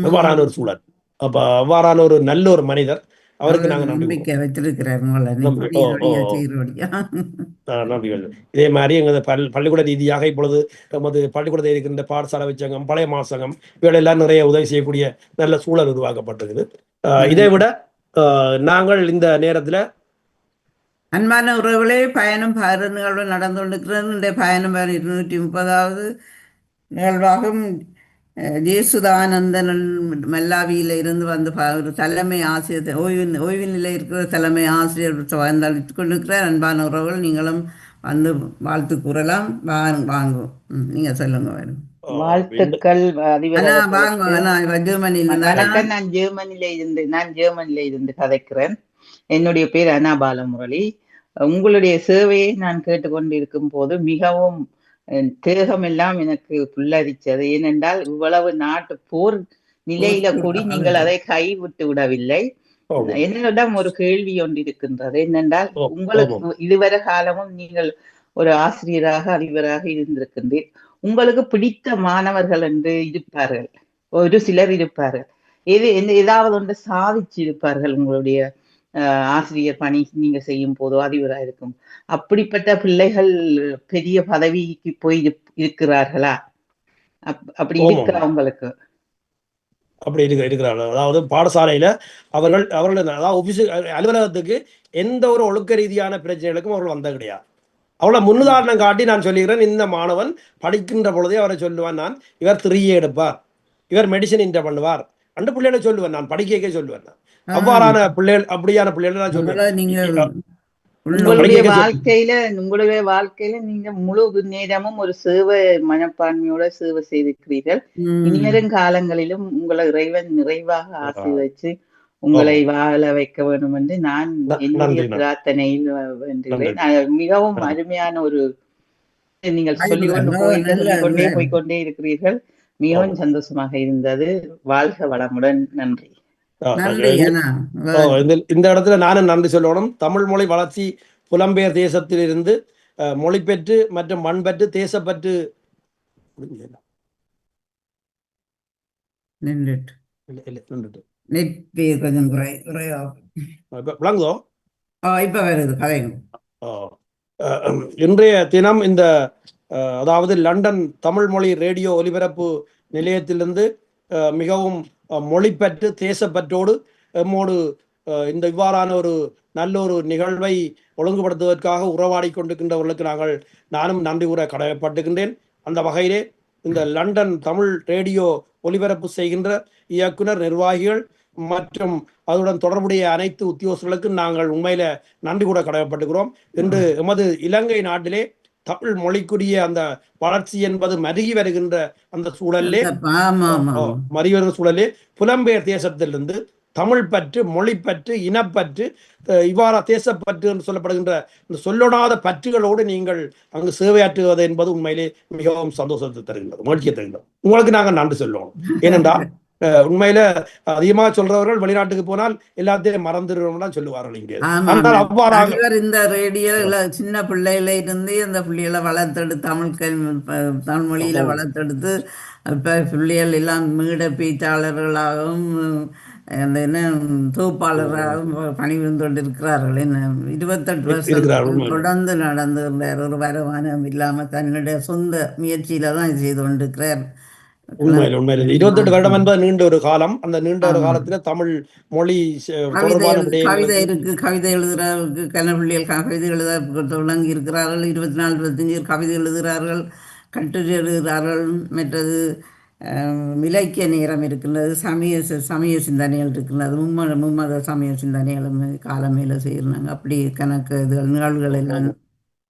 S3: அவ்வாறான ஒரு சூழல். அப்ப அவ்வாறான ஒரு நல்ல ஒரு மனிதர். அவருக்கு நாங்கள்
S2: நம்பிக்கை வச்சிருக்கிறார்
S3: நன்றிகள். இதே மாதிரி எங்களது பள்ளிக்கூட ரீதியாக இப்பொழுது நமது பள்ளிக்கூடத்தில் இருக்கின்ற பாடசாலை வச்சங்கம் பழைய மாசங்கம் இவைகளெல்லாம் நிறைய உதவி செய்யக்கூடிய நல்ல சூழல் உருவாக்கப்பட்டிருக்குது. இதை விட நாங்கள் இந்த நேரத்தில்
S2: அன்பான உறவுகளே பயணம் நிகழ்வு நடந்து கொண்டிருக்கிறது. பயணம் 230வது நிகழ்வாகும். ஜேசுதானந்தன் மல்லாவியில் இருந்து வந்து ஒரு தலைமை ஆசிரியர் ஓய்வு நிலை இருக்கிற தலைமை ஆசிரியர் வாழ்ந்து கொண்டிருக்கிறார். அன்பான உறவுகள் நீங்களும் வந்து வாழ்த்து கூறலாம். வாங்கும் நீங்க சொல்லுங்க வேணும்.
S4: வாழ்த்துக்கள்
S2: வாங்க ஜெர்மனியில்
S4: வணக்கம். நான் ஜெர்மனில இருந்து கதைக்கிறேன். என்னுடைய பேர் அனா பாலமுரளி. உங்களுடைய சேவையை நான் கேட்டுக்கொண்டிருக்கும் போது மிகவும் தேகம் எல்லாம் எனக்கு புல்லரிச்சது. ஏனென்றால் இவ்வளவு நாட்டு போர் நிலையில கூடி நீங்கள் அதை கைவிட்டு விடவில்லை. என்னிடம் ஒரு கேள்வி ஒன்று இருக்கின்றது. என்னென்றால் உங்களுக்கு இதுவரை காலமும் நீங்கள் ஒரு ஆசிரியராக அதிபராக இருந்திருக்கின்றீர். உங்களுக்கு பிடித்த மாணவர்கள் என்று இருப்பார்கள், ஒரு சிலர் இருப்பார்கள். ஏதாவது ஒன்று சாதிச்சு இருப்பார்கள் உங்களுடைய ஆசிரியர் பணி நீங்க செய்யும் போதோ அதிபராக இருக்கும். அப்படிப்பட்ட பிள்ளைகள் பெரிய பதவிக்கு போய் இருக்கிறார்களா? அப்படி இருக்கா உங்களுக்கு?
S3: அப்படி இருக்கிறார்கள். அதாவது பாடசாலையில அவர்கள் அலுவலகத்துக்கு எந்த ஒரு ஒழுக்க ரீதியான பிரச்சனைகளுக்கும் அவர்கள் வந்த கிடையாது. அவளை முன்னுதாரணம் காட்டி நான் சொல்லுகிறேன். இந்த மாணவன் படிக்கின்ற பொழுதே அவரை சொல்லுவான், நான் இவர் 3A எடுப்பார், இவர் மெடிசன் இன்டர் பண்ணுவார் அந்த பிள்ளைகளை சொல்லுவேன். நான் படிக்க சொல்லுவேன். அவ்வாறான பிள்ளைகள் அப்படியான பிள்ளைகளை நான் சொல்லுவேன்.
S4: உங்களுடைய வாழ்க்கையில நீங்க முழு நேரமும் ஒரு சேவை மனப்பான்மையோட சேவை செய்திருக்கிறீர்கள். இனிவரும் காலங்களிலும் உங்களை இறைவன் நிறைவாக ஆசீர்வதிச்சு உங்களை வாழ வைக்க வேண்டும் என்று நான் என்னுடைய பிரார்த்தனையில் வேண்டுகிறேன். மிகவும் அருமையான ஒரு நீங்கள் சொல்லிக்கொண்டே போய்கொண்டே இருக்கிறீர்கள். மிகவும் சந்தோஷமாக இருந்தது. வாழ்க வளமுடன். நன்றி.
S3: இந்த இடத்துல நானும் நன்றி சொல்லணும். தமிழ் மொழி வளர்ச்சி புலம்பெயர் தேசத்தில் இருந்து மொழி பெற்று மற்றும் மண் பெற்று தேசப்பற்று இன்றைய தினம் இந்த அதாவது லண்டன் தமிழ் மொழி ரேடியோ ஒலிபரப்பு நிலையத்திலிருந்து மிகவும் மொழிப்பற்று தேசப்பற்றோடு எம்மோடு இந்த இவ்வாறான ஒரு நல்ல ஒரு நிகழ்வை ஒழுங்குபடுத்துவதற்காக உறவாடி கொண்டிருக்கின்றவர்களுக்கு நானும் நன்றி கூற கடமைப்பட்டுகின்றேன். அந்த வகையிலே இந்த லண்டன் தமிழ் ரேடியோ ஒலிபரப்பு செய்கின்ற இயக்குனர், நிர்வாகிகள் மற்றும் அதுடன் தொடர்புடைய அனைத்து உத்தியோகர்களுக்கும் நாங்கள் உண்மையில நன்றி கூட கடமைப்பட்டுகிறோம். இன்று எமது இலங்கை நாட்டிலே தமிழ் மொழிக்குரிய அந்த வளர்ச்சி என்பது மருகி வருகின்ற அந்த சூழலே புலம்பெயர் தேசத்திலிருந்து தமிழ் பற்று, மொழிப்பற்று, இனப்பற்று, இவ்வாறு தேசப்பற்று என்று சொல்லப்படுகின்ற இந்த சொல்லொடாத பற்றுகளோடு நீங்கள் அங்கு சேவையாற்றுவது என்பது உண்மையிலே மிகவும் சந்தோஷத்தை தருகின்றது, மகிழ்ச்சியை தருகின்றது. உங்களுக்கு நாங்கள் நன்றி சொல்லணும். ஏனென்றால் உண்மையில அதிகமாக சொல்றவர்கள் வெளிநாட்டுக்கு போனால் எல்லாத்தையும் மறந்துடுவோம் தான் சொல்லுவார்கள் இங்கே.
S2: ஆமாம்.
S3: ஆனால் அவ்வாறாக
S2: அதிபர் இந்த ரேடியோல சின்ன பிள்ளையில இருந்து இந்த பிள்ளைகளை வளர்த்தெடுத்து தமிழ் மொழியில வளர்த்தெடுத்து இப்போ பிள்ளைகள் எல்லாம் மீட பேச்சாளர்களாகவும் அந்த என்ன தொகுப்பாளராகவும் பணிபுரிந்து கொண்டிருக்கிறார்கள். என்ன 28
S3: இருக்கிறார்.
S2: வருஷம் தொடர்ந்து நடந்துகிறார். ஒரு வருமானம் இல்லாமல் தன்னுடைய சொந்த முயற்சியில தான் இது செய்து கொண்டிருக்கிறார்.
S3: உண்மையில் 28 வருடம் என்பது நீண்ட ஒரு காலம். அந்த நீண்ட ஒரு
S2: ஆமாம்.
S3: காலத்துல தமிழ் மொழி
S2: கவிதை
S3: தொடர்பான
S2: கவிதை
S3: விடயங்களுக்கு
S2: இருக்கு, கவிதை எழுதுறவருக்கு கனவுள்ளியல் கவிதை எழுத தொடங்கி இருக்கிறார்கள். 24 25 கவிதை எழுதுகிறார்கள், கட்டுரை எழுதுகிறார்கள். மற்றது இலக்கிய நேரம் இருக்கின்றது, சமய சிந்தனைகள் இருக்கின்றது, மும்மத சமய சிந்தனைகளும் காலமேல செய்கிறாங்க. அப்படி கணக்கு இதுகள் நிகழ்வுகள் எல்லாம்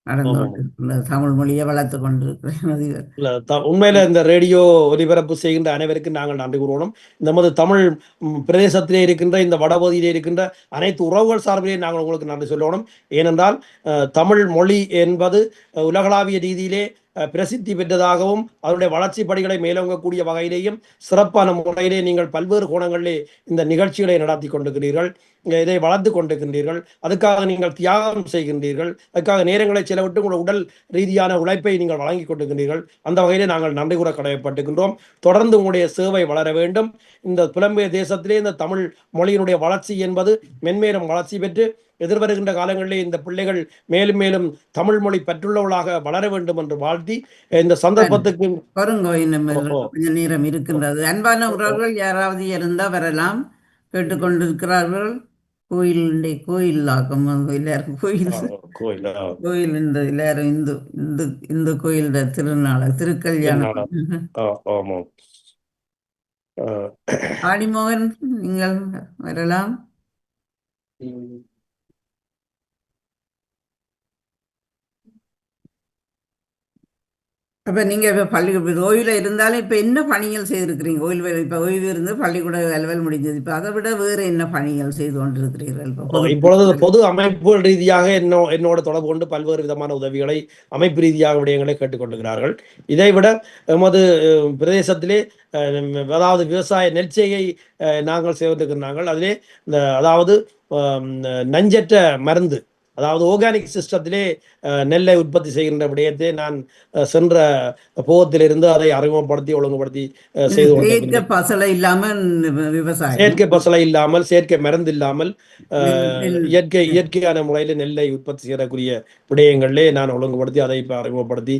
S2: நடந்து கொண்டிருக்கின்றது. தமிழ் மொழியை வளர்த்து கொண்டிருக்கிறேன்.
S3: உண்மையில இந்த ரேடியோ ஒலிபரப்பு செய்கின்ற அனைவருக்கும் நாங்கள் நன்றி கூறுவோம். நமது தமிழ் பிரதேசத்திலே இருக்கின்ற இந்த வடபகுதியிலே இருக்கின்ற அனைத்து உறவுகள் சார்பிலே நாங்கள் உங்களுக்கு நன்றி சொல்லணும். ஏனென்றால் தமிழ் மொழி என்பது உலகளாவிய ரீதியிலே பிரசித்தி பெற்றதாகவும் அதனுடைய வளர்ச்சி படிகளை மேலோங்கக்கூடிய வகையிலேயும் சிறப்பான முறையிலே நீங்கள் பல்வேறு கோணங்களிலே இந்த நிகழ்ச்சிகளை நடத்தி கொண்டிருக்கிறீர்கள், இதை வளர்த்து கொண்டிருக்கின்றீர்கள். அதுக்காக நீங்கள் தியாகம் செய்கின்றீர்கள், அதுக்காக நேரங்களை செலவிட்டு உங்கள் உடல் ரீதியான உழைப்பை நீங்கள் வழங்கி கொண்டிருக்கின்றீர்கள். அந்த வகையிலே நாங்கள் நன்றி கூற கடமைப்பட்டுகின்றோம். தொடர்ந்து உங்களுடைய சேவை வளர வேண்டும். இந்த புலம்பெயர் தேசத்திலே இந்த தமிழ் மொழியினுடைய வளர்ச்சி என்பது மென்மேலும் வளர்ச்சி பெற்று எதிர்வருகின்ற காலங்களிலே இந்த பிள்ளைகள் மேலும் மேலும் தமிழ் மொழி பற்றுள்ளவர்களாக வளர வேண்டும் என்று வாழ்த்தி இந்த சந்தர்ப்பத்துக்கு
S2: கொஞ்சம் நேரம் இருக்கின்றது. அன்பான உறவுகள் யாராவது இருந்தா வரலாம், கேட்டுக்கொண்டிருக்கிறார்கள். கோயில் ஆக்கம் எல்லாரும் கோயில் இந்த எல்லாரும் இந்து கோயில் திருநாள் திருக்கல்யாணம். ஆடிமோகன் நீங்கள் வரலாம். அப்போ நீங்கள் இப்போ பள்ளிக்கூட ஓய்வில் இருந்தாலும் இப்போ என்ன பணிகள் செய்திருக்கிறீங்க? இப்போ ஓய்வு இருந்து பள்ளிக்கூட அலுவல் முடிஞ்சது, இப்போ அதை விட வேறு என்ன பணிகள் செய்து கொண்டிருக்கிறீர்கள்?
S3: இப்பொழுது பொது அமைப்பு ரீதியாக என்னோட தொடர்பு கொண்டு பல்வேறு விதமான உதவிகளை அமைப்பு ரீதியாக விடயங்களை கேட்டுக்கொண்டிருக்கிறார்கள். இதைவிட எமது பிரதேசத்திலே அதாவது விவசாய நெற்செய்கை நாங்கள் செய்திருக்கிறார்கள். அதிலே அதாவது நஞ்சற்ற மருந்து, அதாவது ஆர்கானிக் சிஸ்டத்திலே நெல்லை உற்பத்தி செய்கின்ற விடயத்தை நான் சென்ற போகத்திலிருந்து அதை அறிமுகப்படுத்தி ஒழுங்குபடுத்தி செய்து
S2: கொண்டிருக்கிறேன்.
S3: செயற்கை பசலை இல்லாமல், செயற்கை மருந்து இல்லாமல் இயற்கையான முறையில் நெல்லை உற்பத்தி செய்யக்கூடிய விடயங்களிலே நான் ஒழுங்குபடுத்தி அதை இப்போ அறிமுகப்படுத்தி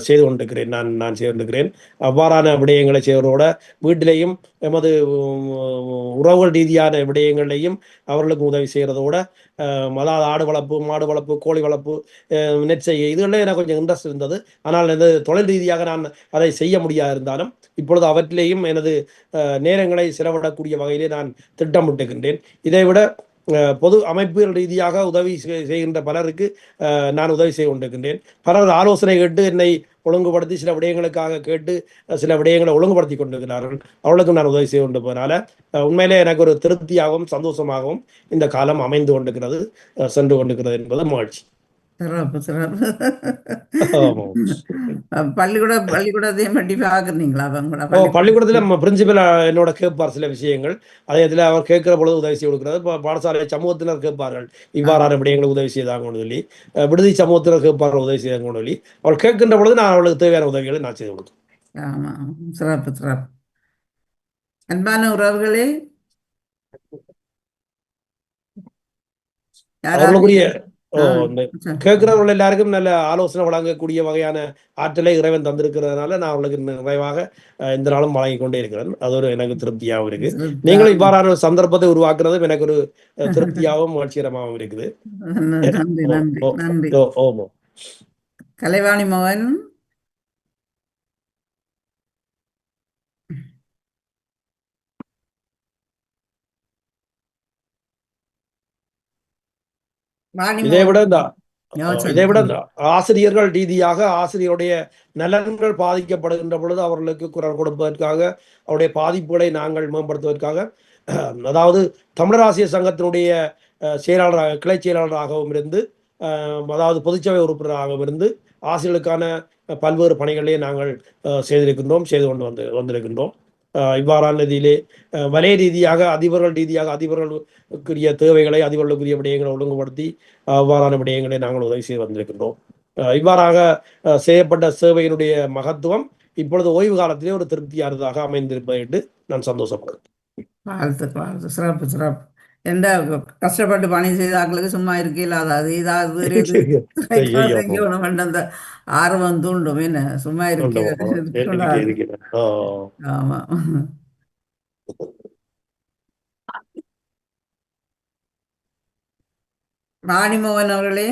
S3: செய்து கொண்டிருக்கிறேன். நான் செய்து கொண்டிருக்கிறேன். அவ்வாறான விடயங்களை செய்வதோட வீட்டிலேயும் எமது உறவுகள் ரீதியான விடயங்களையும் அவர்களுக்கு உதவி செய்கிறதோட, அதாவது ஆடு வளர்ப்பு, மாடு வளர்ப்பு, கோழி வளர்ப்பு, நெற்செய்கை, இதுகளில் எனக்கு கொஞ்சம் இன்ட்ரெஸ்ட் இருந்தது. ஆனால் எனது தொழில் ரீதியாக நான் அதை செய்ய முடியாது இருந்தாலும் இப்பொழுது அவற்றிலேயும் எனது நேரங்களை செலவிடக்கூடிய வகையிலே நான் திட்டமிட்டுகின்றேன். இதைவிட பொது அமைப்புகள் ரீதியாக உதவி செய்கின்ற பலருக்கு நான் உதவி செய்து கொண்டிருக்கின்றேன். பலர் ஆலோசனை கேட்டு என்னை ஒழுங்குபடுத்தி சில விடயங்களுக்காக கேட்டு சில விடயங்களை ஒழுங்குபடுத்தி கொண்டிருக்கிறார்கள். அவர்களுக்கும் நான் உதவி செய்து கொண்டு போனால உண்மையிலே எனக்கு ஒரு திருப்தியாகவும் சந்தோஷமாகவும் இந்த காலம் அமைந்து கொண்டிருக்கிறது, சென்று கொண்டிருக்கிறது என்பது மகிழ்ச்சி.
S2: சிறப்பு சிறப்பு. பள்ளிக்கூடத்தையும் பற்றி பார்க்குறீங்களா?
S3: பள்ளிக்கூடத்தில் பிரின்சிபல் என்னோட கேட்பார் சில விஷயங்கள். அதே இதில் அவர் கேட்கிற பொழுது உதவி செய்து கொடுக்கிறது. பாடசாலை சமூகத்தினர் கேட்பார்கள் இவ்வாறான விடயங்களை உதவி செய்தாங்கன்னு சொல்லி, விடுதி சமூகத்தினர் கேட்பார்கள் உதவி செய்தாங்கன்னு சொல்லி, அவள் கேட்கின்ற பொழுது நான் அவளுக்கு தேவையான உதவிகளை நான் செய்து கொடுத்தேன்.
S2: ஆமாம், சிறப்பு சிறப்பு. அன்பான உறவுகளே,
S3: அவர்களுக்குரிய கேட்கிறவர்கள் எல்லாருக்கும் நல்ல ஆலோசனை வழங்கக்கூடிய வகையான ஆற்றலை இறைவன் தந்திருக்கிறதுனால நான் அவர்களுக்கு நிறைவாக இந்த நாளும் வழங்கி கொண்டே இருக்கிறேன். அது ஒரு எனக்கு திருப்தியாகவும் இருக்கு. நீங்களும் இவ்வாறான ஒரு சந்தர்ப்பத்தை உருவாக்குறதும் எனக்கு ஒரு திருப்தியாகவும் மகிழ்ச்சிகரமாகவும் இருக்குது.
S2: கலைவாணி மோகன்,
S3: இதை விட ஆசிரியர்கள் ரீதியாக ஆசிரியருடைய நலன்கள் பாதிக்கப்படுகின்ற பொழுது அவர்களுக்கு குரல் கொடுப்பதற்காக, அவருடைய பாதிப்புகளை நாங்கள் மேம்படுத்துவதற்காக, அதாவது தமிழர் ஆசிரியர் சங்கத்தினுடைய செயலாளராக, கிளை செயலாளராகவும் இருந்து, அதாவது பொதுச்சபை உறுப்பினராகவும் இருந்து ஆசிரியர்களுக்கான பல்வேறு பணிகளையே நாங்கள் செய்திருக்கின்றோம், செய்து கொண்டு வந்திருக்கின்றோம். இவ்வாறான நிதியிலே வலய ரீதியாக அதிபர்களுக்குரிய தேவைகளை அதிபர்களுக்குரிய விடயங்களை ஒழுங்குபடுத்தி அவ்வாறான விடயங்களை நாங்கள் உதவி செய்து வந்திருக்கின்றோம். இவ்வாறாக செய்யப்பட்ட சேவையினுடைய மகத்துவம் இப்பொழுது ஓய்வு காலத்திலே ஒரு திருப்தியானதாக அமைந்திருப்பதை என்று நான் சந்தோஷப்படுறேன்.
S2: வாழ்த்து சிறப்பு சிறப்பு. எந்த கஷ்டப்பட்டு பணி செய்த ஆட்களுக்கு சும்மா இருக்க இல்லாத ஏதாவது அந்த ஆர்வம் தூண்டும். என்ன சும்மா இருக்க. ஆமா. ராணிமோகன் அவர்களே,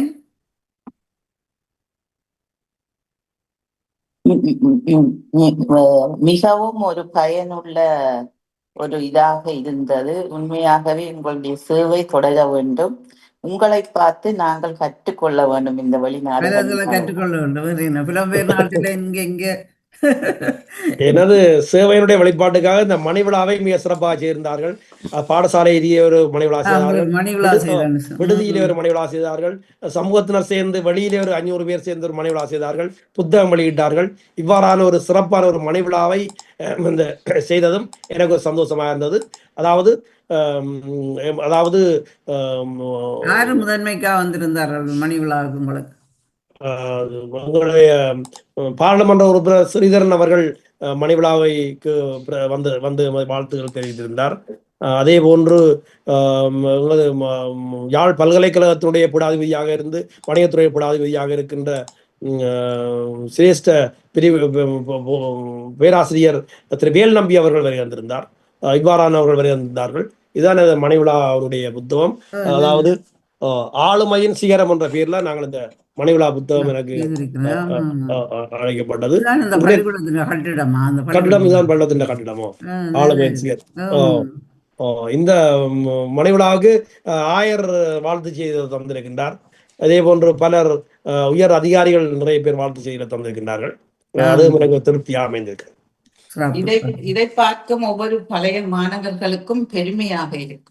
S5: மிகவும் ஒரு பயனுள்ள ஒரு இதாக இருந்தது. உண்மையாகவே உங்களுடைய சேவை தொடர வேண்டும். உங்களை பார்த்து நாங்கள் கற்றுக்கொள்ள வேண்டும். இந்த வெளிநாடுகளில்
S2: கற்றுக்கொள்ள வேண்டும். புலம்பெயர் நாட்டில் இங்க
S3: எனது சேவையினுடைய வெளிப்பாட்டுக்காக இந்த மணி விழாவை மிக சிறப்பாக செய்திருந்தார்கள். பாடசாலையிலேயே ஒரு மணி விழா செய்தார்கள், விடுதியிலே ஒரு மணி விழா செய்தார்கள், சமூகத்தினர் சேர்ந்து வெளியிலே ஒரு 500 பேர் சேர்ந்து ஒரு மணி விழா செய்தார்கள், புத்தகம் வெளியிட்டார்கள். இவ்வாறான ஒரு சிறப்பான ஒரு மணி விழாவை இந்த செய்ததும் எனக்கு ஒரு சந்தோஷமாக இருந்தது. அதாவது
S2: யாரு முதன்மைக்காக வந்திருந்தார்கள் மணி விழாவுக்கு? உங்களுக்கு
S3: உங்களுடைய பாராளுமன்ற உறுப்பினர் ஸ்ரீதரன் அவர்கள் மணி விழாவைக்கு வந்து வாழ்த்துக்கள் தெரிவித்திருந்தார். அதே போன்று யாழ் பல்கலைக்கழகத்தினுடைய பீடாதிபதியாக இருந்து வணிகத்துறை பீடாதிபதியாக இருக்கின்ற சிரேஷ்ட பிரிவு பேராசிரியர் திரு வேல் நம்பி அவர்கள் வருகின்றிருந்தார். இவ்வாறானவர்கள் வருகின்றார்கள். இதுதான் மணி விழா அவருடைய புத்தகம். அதாவது ஆளுமையின் சிகரம் என்ற பெயர்ல நாங்கள் இந்த மணி விழா புத்தகம் எனக்கு அழைக்கப்பட்டது. கட்டிடம் இதுதான் பள்ளத்தின் கட்டிடமோ ஆளுமையின் சிகரம். இந்த மணி விழாவுக்கு ஆயர் வாழ்த்து செய்தி தந்திருக்கின்றார். அதே போன்று பலர் உயர் அதிகாரிகள் நிறைய பேர் வாழ்த்து செய்திகளை தந்திருக்கின்றார்கள். அது எனக்கு திருப்தியாக அமைந்திருக்கு.
S5: இதை பார்க்கும் ஒவ்வொரு பழைய மாணவர்களுக்கும் பெருமையாக இருக்கும்.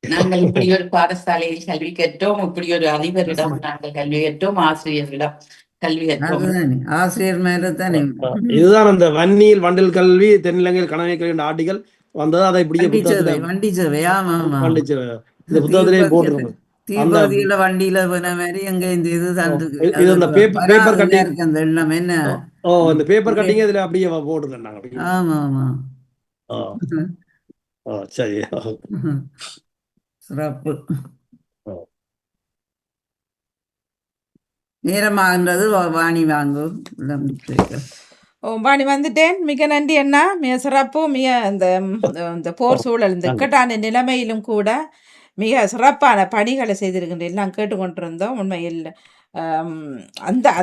S5: நாங்கள் இப்படி ஒரு பாடசாலையில் கல்வி கற்றோம், இப்படி ஒரு அதிபரிடம் நாங்கள் கல்வி கற்றோம், ஆசிரியர்களிடம் கல்வி கற்றோம்.
S2: ஆசிரியர் மேலத்தானே
S3: இதுதான் அந்த வன்னியில் வண்டில் கல்வி, தென்னிலங்கையில் கணவனை கல்வி ஆடிகள் வந்தது. அதை இப்படியே
S2: வண்டி சேவை.
S3: இந்த புத்தகத்திலே போட்டிருக்கோம்.
S2: தீபதியில வண்டியில போன மாதிரி எங்க இந்த இது
S3: இது அந்த பேப்பர் கட்டிங்
S2: இருக்கு. அந்த எல்லாம் என்ன
S3: இந்த பேப்பர் கட்டிங் இதுல அப்படியே போட்டுருக்கேன்.
S2: ஆமா
S3: சரி,
S2: சிறப்பு. நேரமாகின்றது. வாணி வாங்கு.
S1: வாணி வந்துட்டேன். மிக நன்றி அண்ணா. மிக சிறப்பு. மிக இந்த போர் சூழல், இந்த இக்கட்டான நிலைமையிலும் கூட மிக சிறப்பான பணிகளை செய்திருக்கின்றேன். நான் கேட்டுக்கொண்டிருந்தோம். உண்மையில்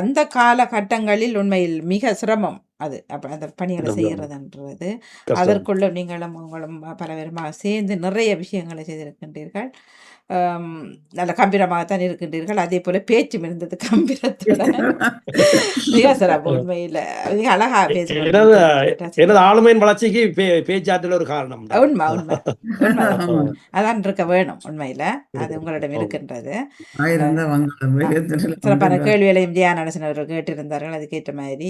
S1: அந்த காலகட்டங்களில் உண்மையில் மிக சிரமம் அது. அப்போ அந்த பணிகளை செய்கிறதுன்றது அதற்குள்ள நீங்களும் உங்களும் பல பேருமாக சேர்ந்து நிறைய விஷயங்களை செய்திருக்கின்றீர்கள். நல்ல கம்பீரமாகத்தான் இருக்கின்றீர்கள். அதே போல பேச்சும் இருந்தது கம்பீரத்துடன். மிக சிறப்பு. உண்மையில் மிக அழகா
S3: பேசுகிறேன். ஆளுமையின் வளர்ச்சிக்கு பேச்சாற்றல் ஒரு காரணம்.
S1: உண்மை உண்மை அதான் இருக்க வேணும். உண்மையில அது உங்களிடம் இருக்கின்றது. சிறப்பான கேள்விகளையும் தியானரசன் அவர்கள் கேட்டிருந்தார்கள். அதுக்கேற்ற மாதிரி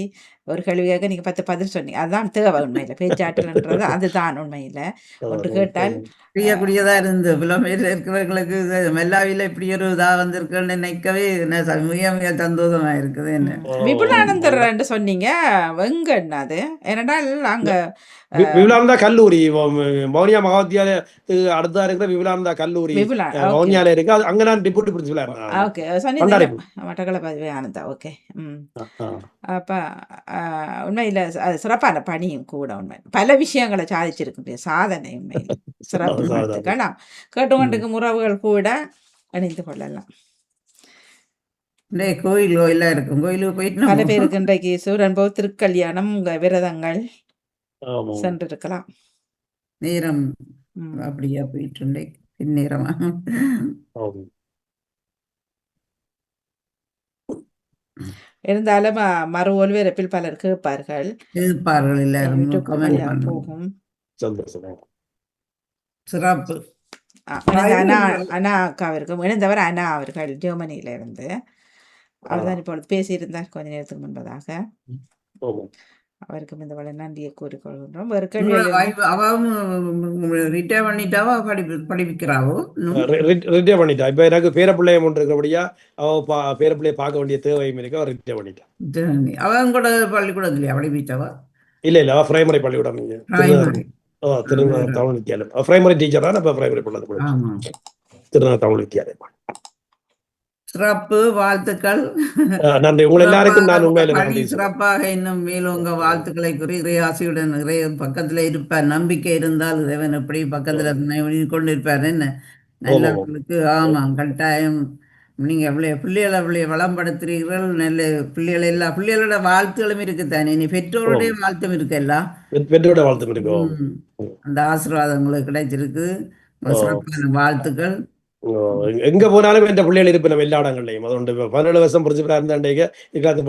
S1: ஒரு கேள்வி கேட்க நீங்க 10 பதில் சொன்னீங்க. அதுதான் தேவை. உண்மையில பேச்சாற்றல்ன்றது அதுதான். உண்மையில ஒன்று கேட்டால்
S2: செய்யக்கூடியதா இருந்து புலம்பெயர்ல இருக்கிறவர்களுக்கு மெல்லாவில இப்படி ஒரு இதா வந்திருக்குன்னு நினைக்கவே மிக மிக சந்தோஷமா இருக்குது. என்ன
S1: விபுலானந்தர் என்று சொன்னீங்க, எங்கன்னா அது? ஏனென்றால் அங்க
S3: விபுலானந்தா கல்லூரி வவுனியா மகாவித்தியாலயத்துக்கு அடுத்தா இருக்கிற விபுலானந்தா கல்லூரி வவுனியால இருக்கு. அங்க நான் டிப்யூட்டி பிரின்சிபலா இருந்தேன்.
S1: ஓகே, சொன்னீங்க மட்டக்களப்பு ஆனந்தா. ஓகே. அப்ப உண்மையில அது சிறப்பான பணியும் கூட. உண்மை பல விஷயங்களை சாதிச்சிருக்கு. சாதனை உண்மையில் சிறப்பு. வாழ்த்துக்கலாம். கேட்டுக்கொண்டிருக்கும் உறவுகள் கூட இணைந்து கொள்ளலாம்.
S2: கோயிலா இருக்கும். கோயிலுக்கு போயிட்டு
S1: பல பேருக்கு இன்றைக்கு சூரன் போது திருக்கல்யாணம், விரதங்கள் சென்றிருக்கலாம்.
S2: நேரம் அப்படியா போயிட்டு பின்னேரமா
S1: இருந்தாலும் மறு ஒலிபரப்பில் பலர் கேட்பார்கள். போகும்.
S2: சிறப்பு.
S1: அண்ணா அக்காவிற்கும் இணைந்தவர் அண்ணா அவர்கள் ஜெர்மனியில இருந்து. அவர் தான் இப்பொழுது பேசியிருந்தார் கொஞ்ச நேரத்துக்கு முன்பதாக. அவருக்கும் இந்த வேளை நன்றியை கூறிக்கொள்கின்றோம். வேறு
S2: உங்களோட
S1: கேள்விகள்
S2: வைஃப் அவவும் ரிட்டையர் பண்ணிட்டாவா படிப்பிக்கிறாவோ இன்னும்?
S3: ரிட்டையர் பண்ணிட்டா. இப்ப எனக்கு பேரப்பிள்ளையம் ஒன்று இருக்கிறபடியா அவ பேரப்பிள்ளையை பார்க்க வேண்டிய தேவையும் இருக்கு. அவ ரிட்டையர் பண்ணிட்டா.
S2: அவன் கூட பள்ளிக்கூடத்துலையா படிப்பிச்சவா?
S3: இல்ல அவ பிரைமரி பள்ளிக்கூடம்
S2: பிரைமரி.
S3: திருநகர் தமிழ் வித்தியாலயம். பிரைமரி டீச்சர் தான். இப்ப பிரைமரி பள்ளி
S2: ஆமா.
S3: திருநகர் தமிழ் வித்தியாலயம்.
S2: சிறப்பு, வாழ்த்துக்கள்.
S3: நன்றி. உங்கள் எல்லாருக்கும் நான் உண்மையில
S2: பணி
S3: நன்றி.
S2: சிறப்பாக இன்னும் மேலோங்க வாழ்த்துக்களை கூறி இறையாசியுடன் இறை பக்கத்துல இருப்பார். நம்பிக்கை இருந்தால் இறைவன் எப்படி பக்கத்துல கொண்டிருப்பார். என்ன நல்லவர்களுக்கு ஆமாம் கட்டாயம். நீங்க பிள்ளைகளை வளம்படுத்துறீர்கள். நல்ல பிள்ளைகள் எல்லா பிள்ளைகளோட வாழ்த்துகளும் இருக்குத்தானே. நீ பெற்றோருடைய வாழ்த்தும் இருக்குல்ல.
S3: பெற்றோட வாழ்த்தும் இருக்கு.
S2: அந்த ஆசீர்வாதம் உங்களுக்கு கிடைச்சிருக்கு. சிறப்பான வாழ்த்துக்கள்.
S3: எங்க போனாலும் என்ற பிள்ளைகள் இருப்பு நம்ம எல்லா இடங்கள்லையும். அதுண்டு 17 வருஷம் பிரின்சிபலா இருந்தாண்டே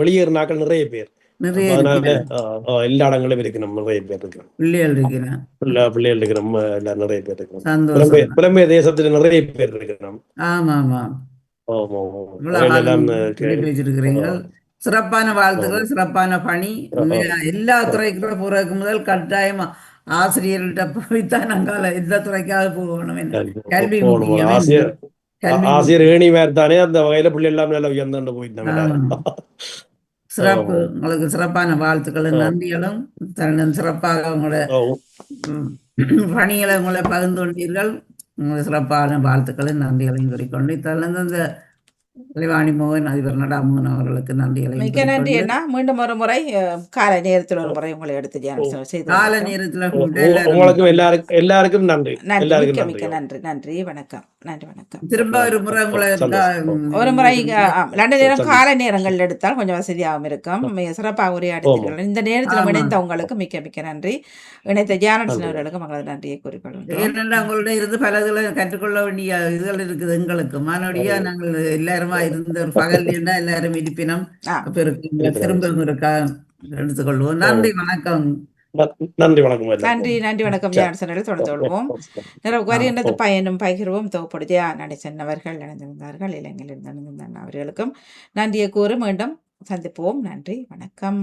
S3: வெளியேறினாக்கள் நிறைய பேர். எல்லா இடங்களும் இருக்கு. நம்ம நிறைய பேர் இருக்கிறோம்.
S2: பிள்ளைகள் இருக்கிறோம்.
S3: பிள்ளைகள் இருக்கிறோம். எல்லாம் நிறைய பேர் இருக்கிறோம்.
S2: சந்தோஷம்.
S3: புலம்பெய தேசத்துல நிறைய பேர் இருக்கிறோம்.
S2: ஆமா ஆமா. பேசிருக்கிறீர்கள். சிறப்பான வாழ்த்துக்கள், சிறப்பான பணி. எல்லா துறைக்கும் போறதுக்கு முதல் கட்டாயமா ஆசிரியர்கள்ட்ட போய்த்தான் அங்கால எந்த துறைக்காவது போகணும். கல்வி முக்கியம்.
S3: ஆசிரியர் ஏணி தானே அந்த வகையில பிள்ளை எல்லாம் நல்லா உயர்ந்து போயிட்டாங்க.
S2: சிறப்பு. உங்களுக்கு சிறப்பான வாழ்த்துக்களும் நன்றிகளும். சிறப்பாக உங்களோட பணிகளை உங்களை பகிர்ந்து கொண்டீர்கள். சிறப்பான வாழ்த்துக்களும் நன்றிகளையும் கூறிக்கொண்டு தொடர்ந்து இந்த கலைவாணி மோகன் அதிபர் நடாமோகன் அவர்களுக்கு நன்றிகளை.
S1: மிக்க நன்றி அண்ணா. மீண்டும் ஒரு முறை காலை நேரத்தில் ஒரு முறை உங்களை எடுத்து
S2: காலை நேரத்தில்
S3: உங்களுக்கும் எல்லாருக்கும் நன்றி.
S1: மிக்க நன்றி. நன்றி. வணக்கம். நன்றி. வணக்கம்.
S2: திரும்ப ஒரு முறை உங்களை
S1: ஒரு முறை ரெண்டு நேரம் காலை நேரங்கள் எடுத்தால் கொஞ்சம் வசதியாகவும் இருக்கும். சிறப்பாக உரையாடுகிறீர்கள். இந்த நேரத்தில் இணைந்த உங்களுக்கு மிக்க மிக்க நன்றி. இணைத்த ஜானட்சன் அவர்களுக்கு மங்கள நன்றியை கூறிக்கொள்கிறோம்.
S2: ஏனென்றால் உங்களுடைய இருந்து பலதுகளை கற்றுக்கொள்ள வேண்டிய இதுகள் இருக்குது எங்களுக்கு. மாணவடியா நாங்கள் எல்லாருமா இருந்த ஒரு பகல் எல்லாரும் இருப்பினம் திரும்ப இருக்கா எடுத்துக்கொள்வோம். நன்றி. வணக்கம்.
S3: நன்றி. வணக்கம்.
S1: நன்றி. வணக்கம். ஜான்சன் தொடர்ந்து கொள்வோம். வருகின்றது பயனும் பகிர்வும் தொகுப்படுத்தியா நடச்சன் அவர்கள் இணைந்திருந்தார்கள். இளைஞர்கள் அவர்களுக்கும் நன்றியை கூறி மீண்டும் சந்திப்போம். நன்றி. வணக்கம்.